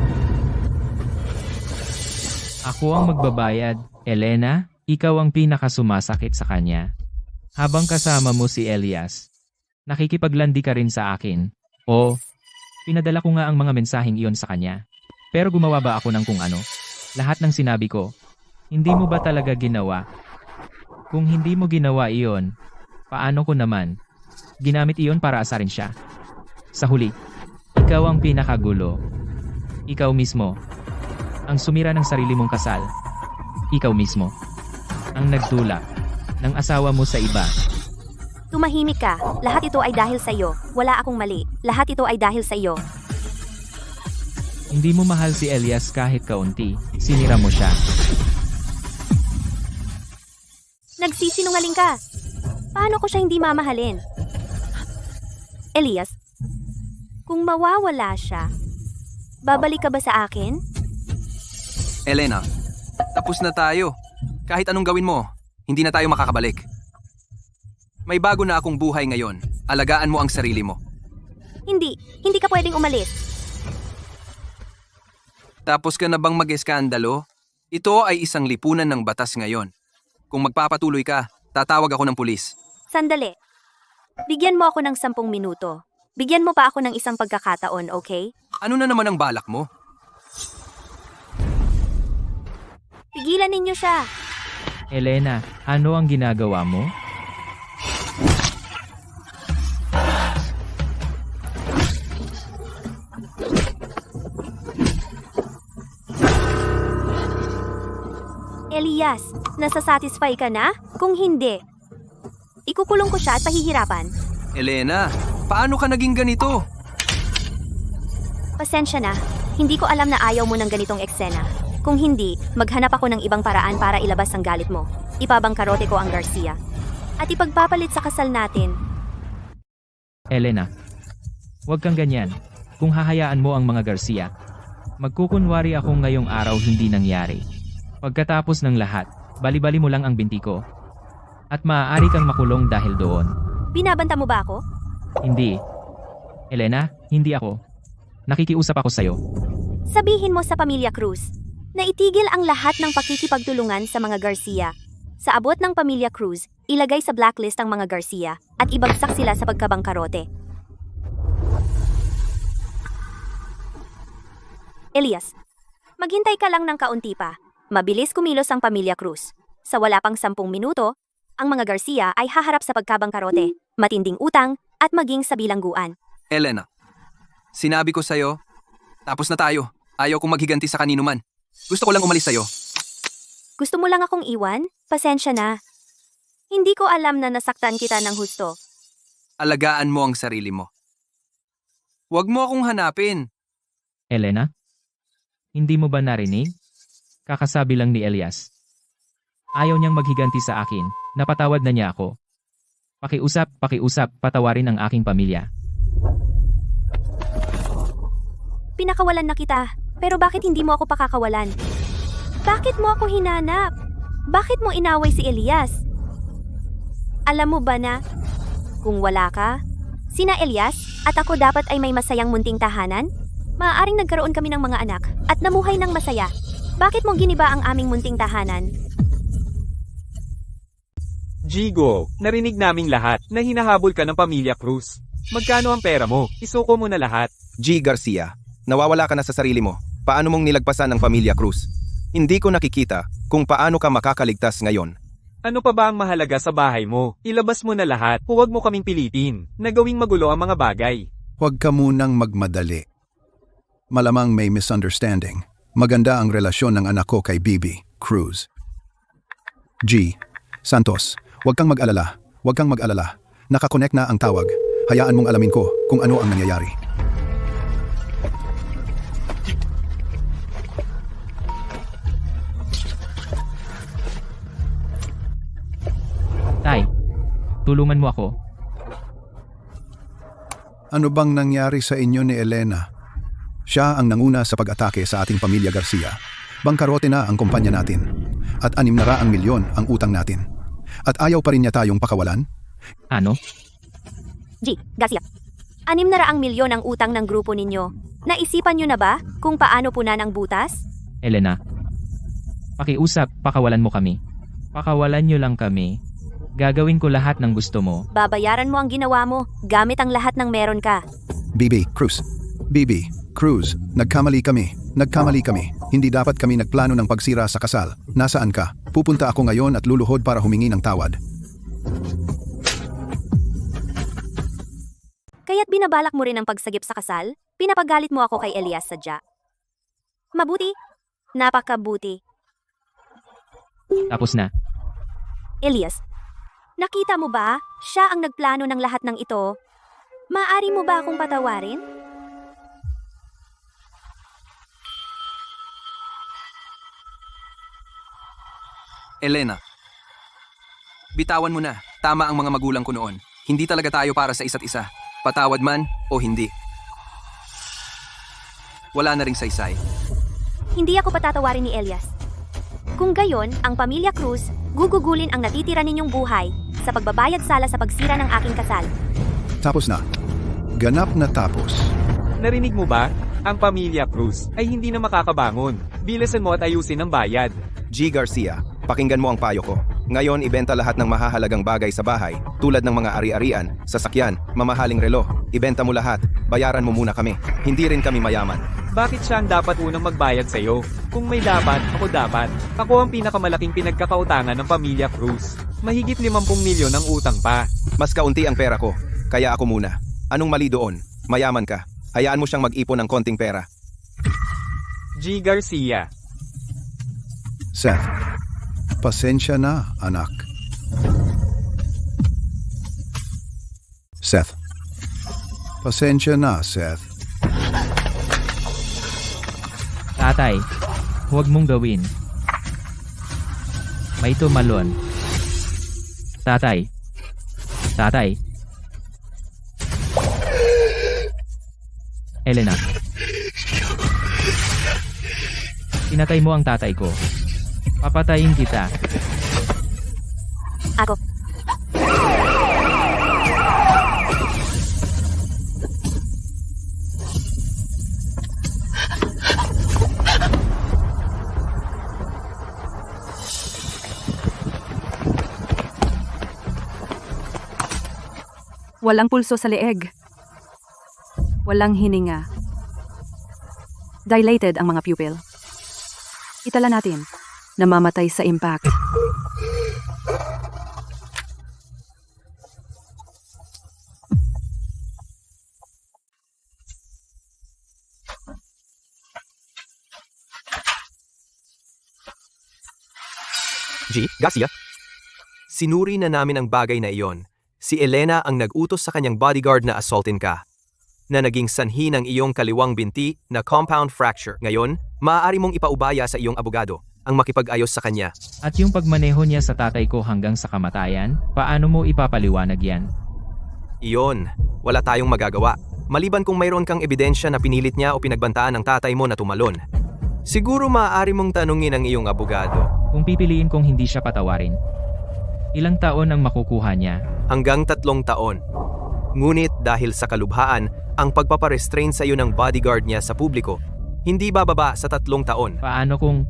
Speaker 4: Ako ang magbabayad. Elena, ikaw ang pinakasumasakit sa kanya. Habang kasama mo si Elias, nakikipaglandi ka rin sa akin. O, pinadala ko nga ang mga mensaheng iyon sa kanya. Pero gumawa ba ako ng kung ano? Lahat ng sinabi ko, hindi mo ba talaga ginawa? Kung hindi mo ginawa iyon, paano ko naman? Ginamit iyon para asarin siya. Sa huli, ikaw ang pinakagulo. Ikaw mismo, ang sumira ng sarili mong kasal. Ikaw mismo, ang nagtulak ng asawa mo sa iba.
Speaker 2: Tumahimik ka. Lahat ito ay dahil sa iyo. Wala akong mali. Lahat ito ay dahil sa iyo.
Speaker 4: Hindi mo mahal si Elias kahit kaunti. Sinira mo siya.
Speaker 2: Nagsisinungaling ka. Paano ko siya hindi mamahalin? Elias, kung mawawala siya, babalik ka ba sa akin?
Speaker 1: Elena, tapos na tayo. Kahit anong gawin mo, hindi na tayo makakabalik. May bago na akong buhay ngayon. Alagaan mo ang sarili mo.
Speaker 2: Hindi ka pwedeng umalis.
Speaker 1: Tapos ka na bang mag-eskandalo? Ito ay isang lipunan ng batas ngayon. Kung magpapatuloy ka, tatawag ako ng pulis.
Speaker 2: Sandali. Bigyan mo ako ng 10 minuto. Bigyan mo pa ako ng isang pagkakataon, okay?
Speaker 1: Ano na naman ang balak mo?
Speaker 2: Pigilan ninyo siya.
Speaker 4: Elena, ano ang ginagawa mo?
Speaker 2: Elias, nasasatisfy ka na? Kung hindi, ikukulong ko siya at pahihirapan.
Speaker 1: Elena, paano ka naging ganito?
Speaker 2: Pasensya na, hindi ko alam na ayaw mo ng ganitong eksena. Kung hindi, maghanap ako ng ibang paraan para ilabas ang galit mo. Ipabangkarote ko ang Garcia. At ipagpapalit sa kasal natin.
Speaker 4: Elena, huwag kang ganyan. Kung hahayaan mo ang mga Garcia, magkukunwari ako ngayong araw hindi nangyari. Pagkatapos ng lahat, bali-bali mo lang ang binti ko. At maaari kang makulong dahil doon.
Speaker 2: Binabanta mo ba ako?
Speaker 4: Hindi. Elena, hindi ako. Nakikiusap ako sa'yo.
Speaker 2: Sabihin mo sa pamilya Cruz na itigil ang lahat ng pakikipagtulungan sa mga Garcia. Sa abot ng pamilya Cruz, ilagay sa blacklist ang mga Garcia at ibagsak sila sa pagkabangkarote. Elias, maghintay ka lang ng kaunti pa. Mabilis kumilos ang pamilya Cruz. Sa wala pang 10 minuto, ang mga Garcia ay haharap sa pagkabangkarote, matinding utang, at maging sa bilangguan.
Speaker 1: Elena, sinabi ko sa'yo, tapos na tayo. Ayaw kong maghiganti sa kanino man. Gusto ko lang umalis sa'yo.
Speaker 2: Gusto mo lang akong iwan? Pasensya na. Hindi ko alam na nasaktan kita ng husto.
Speaker 1: Alagaan mo ang sarili mo. Huwag mo akong hanapin.
Speaker 4: Elena? Hindi mo ba narinig? Kakasabi lang ni Elias. Ayaw niyang maghiganti sa akin, napatawad na niya ako. Pakiusap, patawarin ang aking pamilya.
Speaker 2: Pinakawalan na kita, pero bakit hindi mo ako pakakawalan? Bakit mo ako hinanap? Bakit mo inaway si Elias? Alam mo ba na, kung wala ka, sina Elias at ako dapat ay may masayang munting tahanan? Maaaring nagkaroon kami ng mga anak at namuhay ng masaya. Bakit mo giniba ang aming munting tahanan?
Speaker 11: Jigo, narinig naming lahat na hinahabol ka ng pamilya Cruz. Magkano ang pera mo? Isuko mo na lahat.
Speaker 9: G. Garcia, nawawala ka na sa sarili mo. Paano mong nilagpasan ang pamilya Cruz? Hindi ko nakikita kung paano ka makakaligtas ngayon.
Speaker 11: Ano pa ba ang mahalaga sa bahay mo? Ilabas mo na lahat. Huwag mo kaming pilitin na gawing magulo ang mga bagay.
Speaker 7: Huwag ka munang magmadali. Malamang may misunderstanding. Maganda ang relasyon ng anak ko kay Bibi, Cruz. G. Santos, huwag kang mag-alala. Huwag kang mag-alala. Nakakonect na ang tawag. Hayaan mong alamin ko kung ano ang nangyayari.
Speaker 4: Tay, tulungan mo ako.
Speaker 7: Ano bang nangyari sa inyo ni Elena? Siya ang nanguna sa pag-atake sa ating pamilya Garcia. Bangkarote na ang kumpanya natin. At 600 milyon ang utang natin. At ayaw pa rin niya tayong pakawalan?
Speaker 4: Ano?
Speaker 2: G. Garcia. 600 milyon ang utang ng grupo ninyo. Naisipan nyo na ba kung paano punan ang butas?
Speaker 4: Elena. Pakiusap, pakawalan mo kami. Pakawalan niyo lang kami. Gagawin ko lahat ng gusto mo.
Speaker 2: Babayaran mo ang ginawa mo gamit ang lahat ng meron ka.
Speaker 7: Bibi, Cruz. Bibi, Cruz, nagkamali kami. Nagkamali kami. Hindi dapat kami nagplano ng pagsira sa kasal. Nasaan ka? Pupunta ako ngayon at luluhod para humingi ng tawad.
Speaker 2: Kaya't binabalak mo rin ang pagsagip sa kasal? Pinapagalit mo ako kay Elias sadya. Mabuti? Napakabuti.
Speaker 4: Tapos na.
Speaker 2: Elias, nakita mo ba? Siya ang nagplano ng lahat ng ito. Maaari mo ba akong patawarin?
Speaker 1: Elena, bitawan mo na. Tama ang mga magulang ko noon. Hindi talaga tayo para sa isa't isa. Patawad man o hindi. Wala na ring saysay.
Speaker 2: Hindi ako patatawarin ni Elias. Kung gayon, ang pamilya Cruz, gugugulin ang natitira ninyong buhay sa pagbabayad sala sa pagsira ng aking kasal.
Speaker 7: Tapos na. Ganap na tapos.
Speaker 11: Narinig mo ba? Ang pamilya Cruz ay hindi na makakabangon. Bilisan mo at ayusin ang bayad.
Speaker 9: G. Garcia, pakinggan mo ang payo ko. Ngayon, ibenta lahat ng mahahalagang bagay sa bahay, tulad ng mga ari-arian, sasakyan, mamahaling relo. Ibenta mo lahat, bayaran mo muna kami. Hindi rin kami mayaman.
Speaker 11: Bakit siya ang dapat unang magbayad sa'yo? Kung may dapat, ako dapat. Ako ang pinakamalaking pinagkakautangan ng pamilya Cruz. Mahigit 50 milyon ang utang pa.
Speaker 9: Mas kaunti ang pera ko, kaya ako muna. Anong mali doon? Mayaman ka. Hayaan mo siyang mag-ipon ng konting pera.
Speaker 11: G. Garcia.
Speaker 7: Seth, pasensya na, anak. Seth. Pasensya na, Seth.
Speaker 4: Tatay, huwag mong gawin. May tumalon. Tatay. Tatay. Elena. Pinatay mo ang tatay ko. Papatayin kita.
Speaker 2: Ako.
Speaker 3: Walang pulso sa leeg. Walang hininga. Dilated ang mga pupil. Itala natin. Namamatay sa impact.
Speaker 9: G. Garcia?
Speaker 1: Sinuri na namin ang bagay na iyon. Si Elena ang nag-utos sa kanyang bodyguard na assaultin ka, na naging sanhi ng iyong kaliwang binti na compound fracture. Ngayon, maaari mong ipaubaya sa iyong abogado ang makipag-ayos sa kanya.
Speaker 4: At yung pagmaneho niya sa tatay ko hanggang sa kamatayan, paano mo ipapaliwanag yan?
Speaker 1: Iyon, wala tayong magagawa. Maliban kung mayroon kang ebidensya na pinilit niya o pinagbantaan ng tatay mo na tumalon. Siguro maaari mong tanungin ang iyong abogado.
Speaker 4: Kung pipiliin kong hindi siya patawarin, ilang taon ang makukuha niya?
Speaker 1: Hanggang 3 taon. Ngunit dahil sa kalubhaan, ang pagpaparestrain sa iyo ng bodyguard niya sa publiko, hindi bababa sa 3 taon.
Speaker 4: Paano kung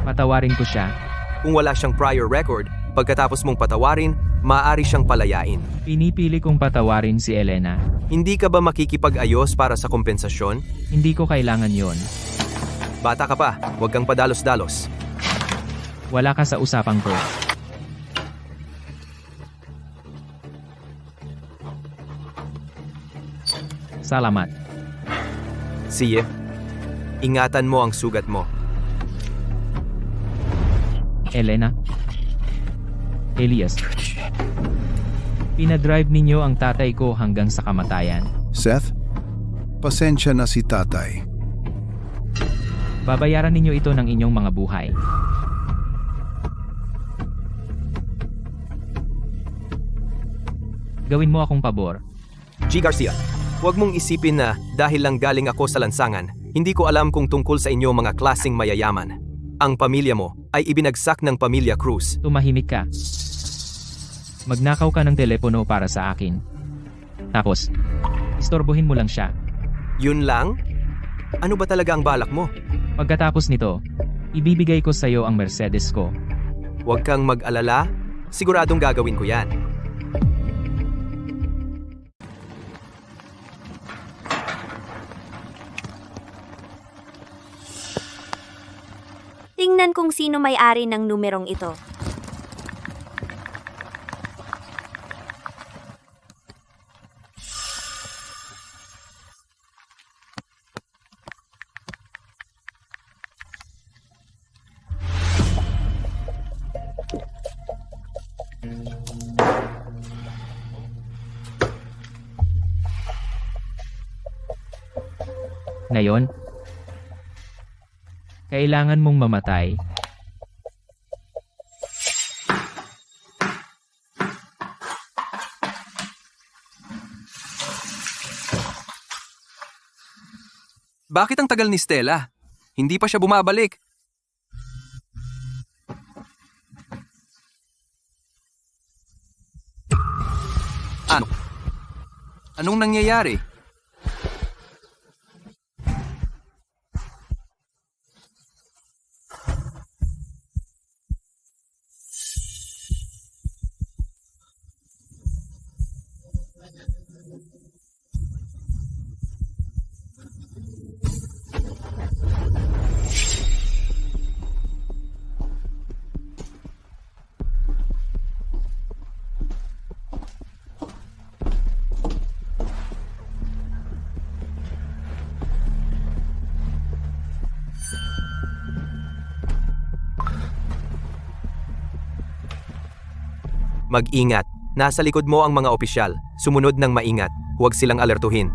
Speaker 4: patawarin ko siya?
Speaker 1: Kung wala siyang prior record, pagkatapos mong patawarin, maaari siyang palayain.
Speaker 4: Pinipili kong patawarin si Elena.
Speaker 1: Hindi ka ba makikipag-ayos para sa kompensasyon?
Speaker 4: Hindi ko kailangan yon.
Speaker 1: Bata ka pa, huwag kang padalos-dalos.
Speaker 4: Wala ka sa usapang ko. Salamat.
Speaker 1: Sige, ingatan mo ang sugat mo.
Speaker 4: Elena? Elias? Pinadrive ninyo ang tatay ko hanggang sa kamatayan.
Speaker 7: Seth, pasensya na si tatay.
Speaker 4: Babayaran ninyo ito ng inyong mga buhay. Gawin mo akong pabor.
Speaker 1: G. Garcia, huwag mong isipin na dahil lang galing ako sa lansangan, hindi ko alam kung tungkol sa inyo mga klaseng mayayaman. Ang pamilya mo ay ibinagsak ng pamilya Cruz.
Speaker 4: Tumahimik ka. Magnakaw ka ng telepono para sa akin. Tapos, istorbohin mo lang siya.
Speaker 1: Yun lang? Ano ba talaga ang balak mo?
Speaker 4: Pagkatapos nito, ibibigay ko sa iyo ang Mercedes ko.
Speaker 1: Huwag kang mag-alala, siguradong gagawin ko yan.
Speaker 2: Tingnan kung sino may-ari ng numerong ito.
Speaker 4: Ngayon, kailangan mong mamatay.
Speaker 1: Bakit ang tagal ni Stella? Hindi pa siya bumabalik. Ano? Anong nangyayari? Mag-ingat. Nasa likod mo ang mga opisyal. Sumunod ng maingat. Huwag silang alertuhin.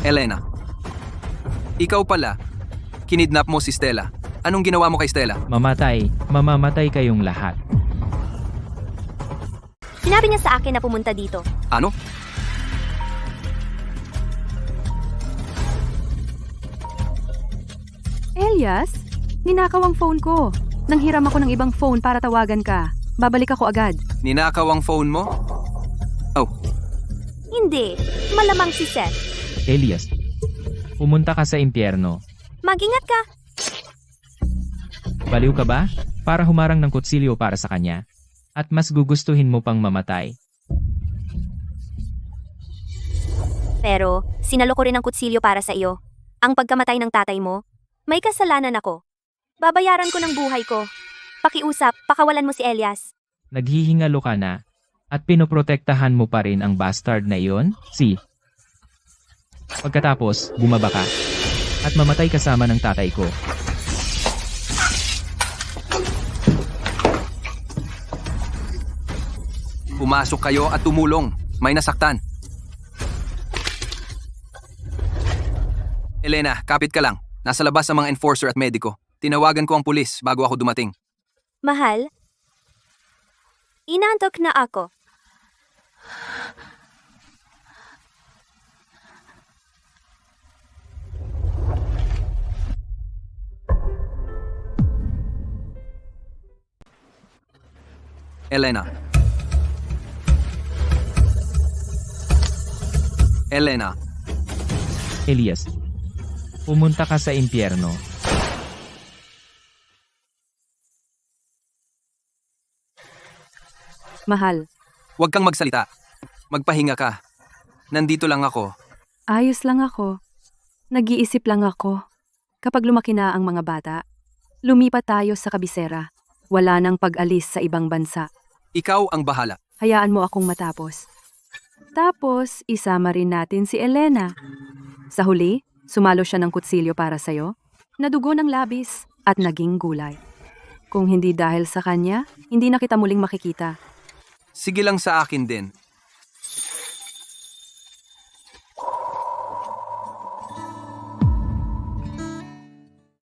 Speaker 1: Elena, ikaw pala. Kinidnap mo si Stella. Anong ginawa mo kay Stella?
Speaker 4: Mamamatay kayong lahat.
Speaker 2: Sinabi niya sa akin na pumunta dito.
Speaker 1: Ano?
Speaker 3: Elias, ninakaw ang phone ko. Nanghiram ako ng ibang phone para tawagan ka. Babalik ako agad.
Speaker 1: Ninakaw ang phone mo? Oh,
Speaker 2: Hindi, malamang si Seth.
Speaker 4: Elias, pumunta ka sa impyerno.
Speaker 2: Mag-ingat ka.
Speaker 4: Baliw ka ba? Para humarang ng kutsilyo para sa kanya. At mas gugustuhin mo pang mamatay.
Speaker 2: Pero, sinalo ko rin ang kutsilyo para sa iyo. Ang pagkamatay ng tatay mo, may kasalanan ako. Babayaran ko ng buhay ko. Pakiusap, pakawalan mo si Elias.
Speaker 4: Naghihingalo ka na. At pinoprotektahan mo pa rin ang bastard na iyon? Pagkatapos, bumaba ka. At mamatay kasama ng tatay ko.
Speaker 1: Pumasok kayo at tumulong. May nasaktan. Elena, kapit ka lang. Nasa labas ang mga enforcer at mediko. Tinawagan ko ang pulis bago ako dumating.
Speaker 2: Mahal? Inantok na ako.
Speaker 1: Elena. Elena.
Speaker 4: Elias, pumunta ka sa impyerno.
Speaker 3: Mahal,
Speaker 1: Huwag kang magsalita. Magpahinga ka. Nandito lang ako.
Speaker 3: ayos lang ako. Nag-iisip lang ako. Kapag lumaki na ang mga bata, lumipat tayo sa kabisera. Wala nang pag-alis sa ibang bansa.
Speaker 1: Ikaw ang bahala.
Speaker 3: Hayaan mo akong matapos. Tapos, isama rin natin si Elena. Sa huli, sumalo siya ng kutsilyo para sa'yo, nadugo ng labis at naging gulay. Kung hindi dahil sa kanya, hindi na kita muling makikita.
Speaker 1: Sige lang sa akin din.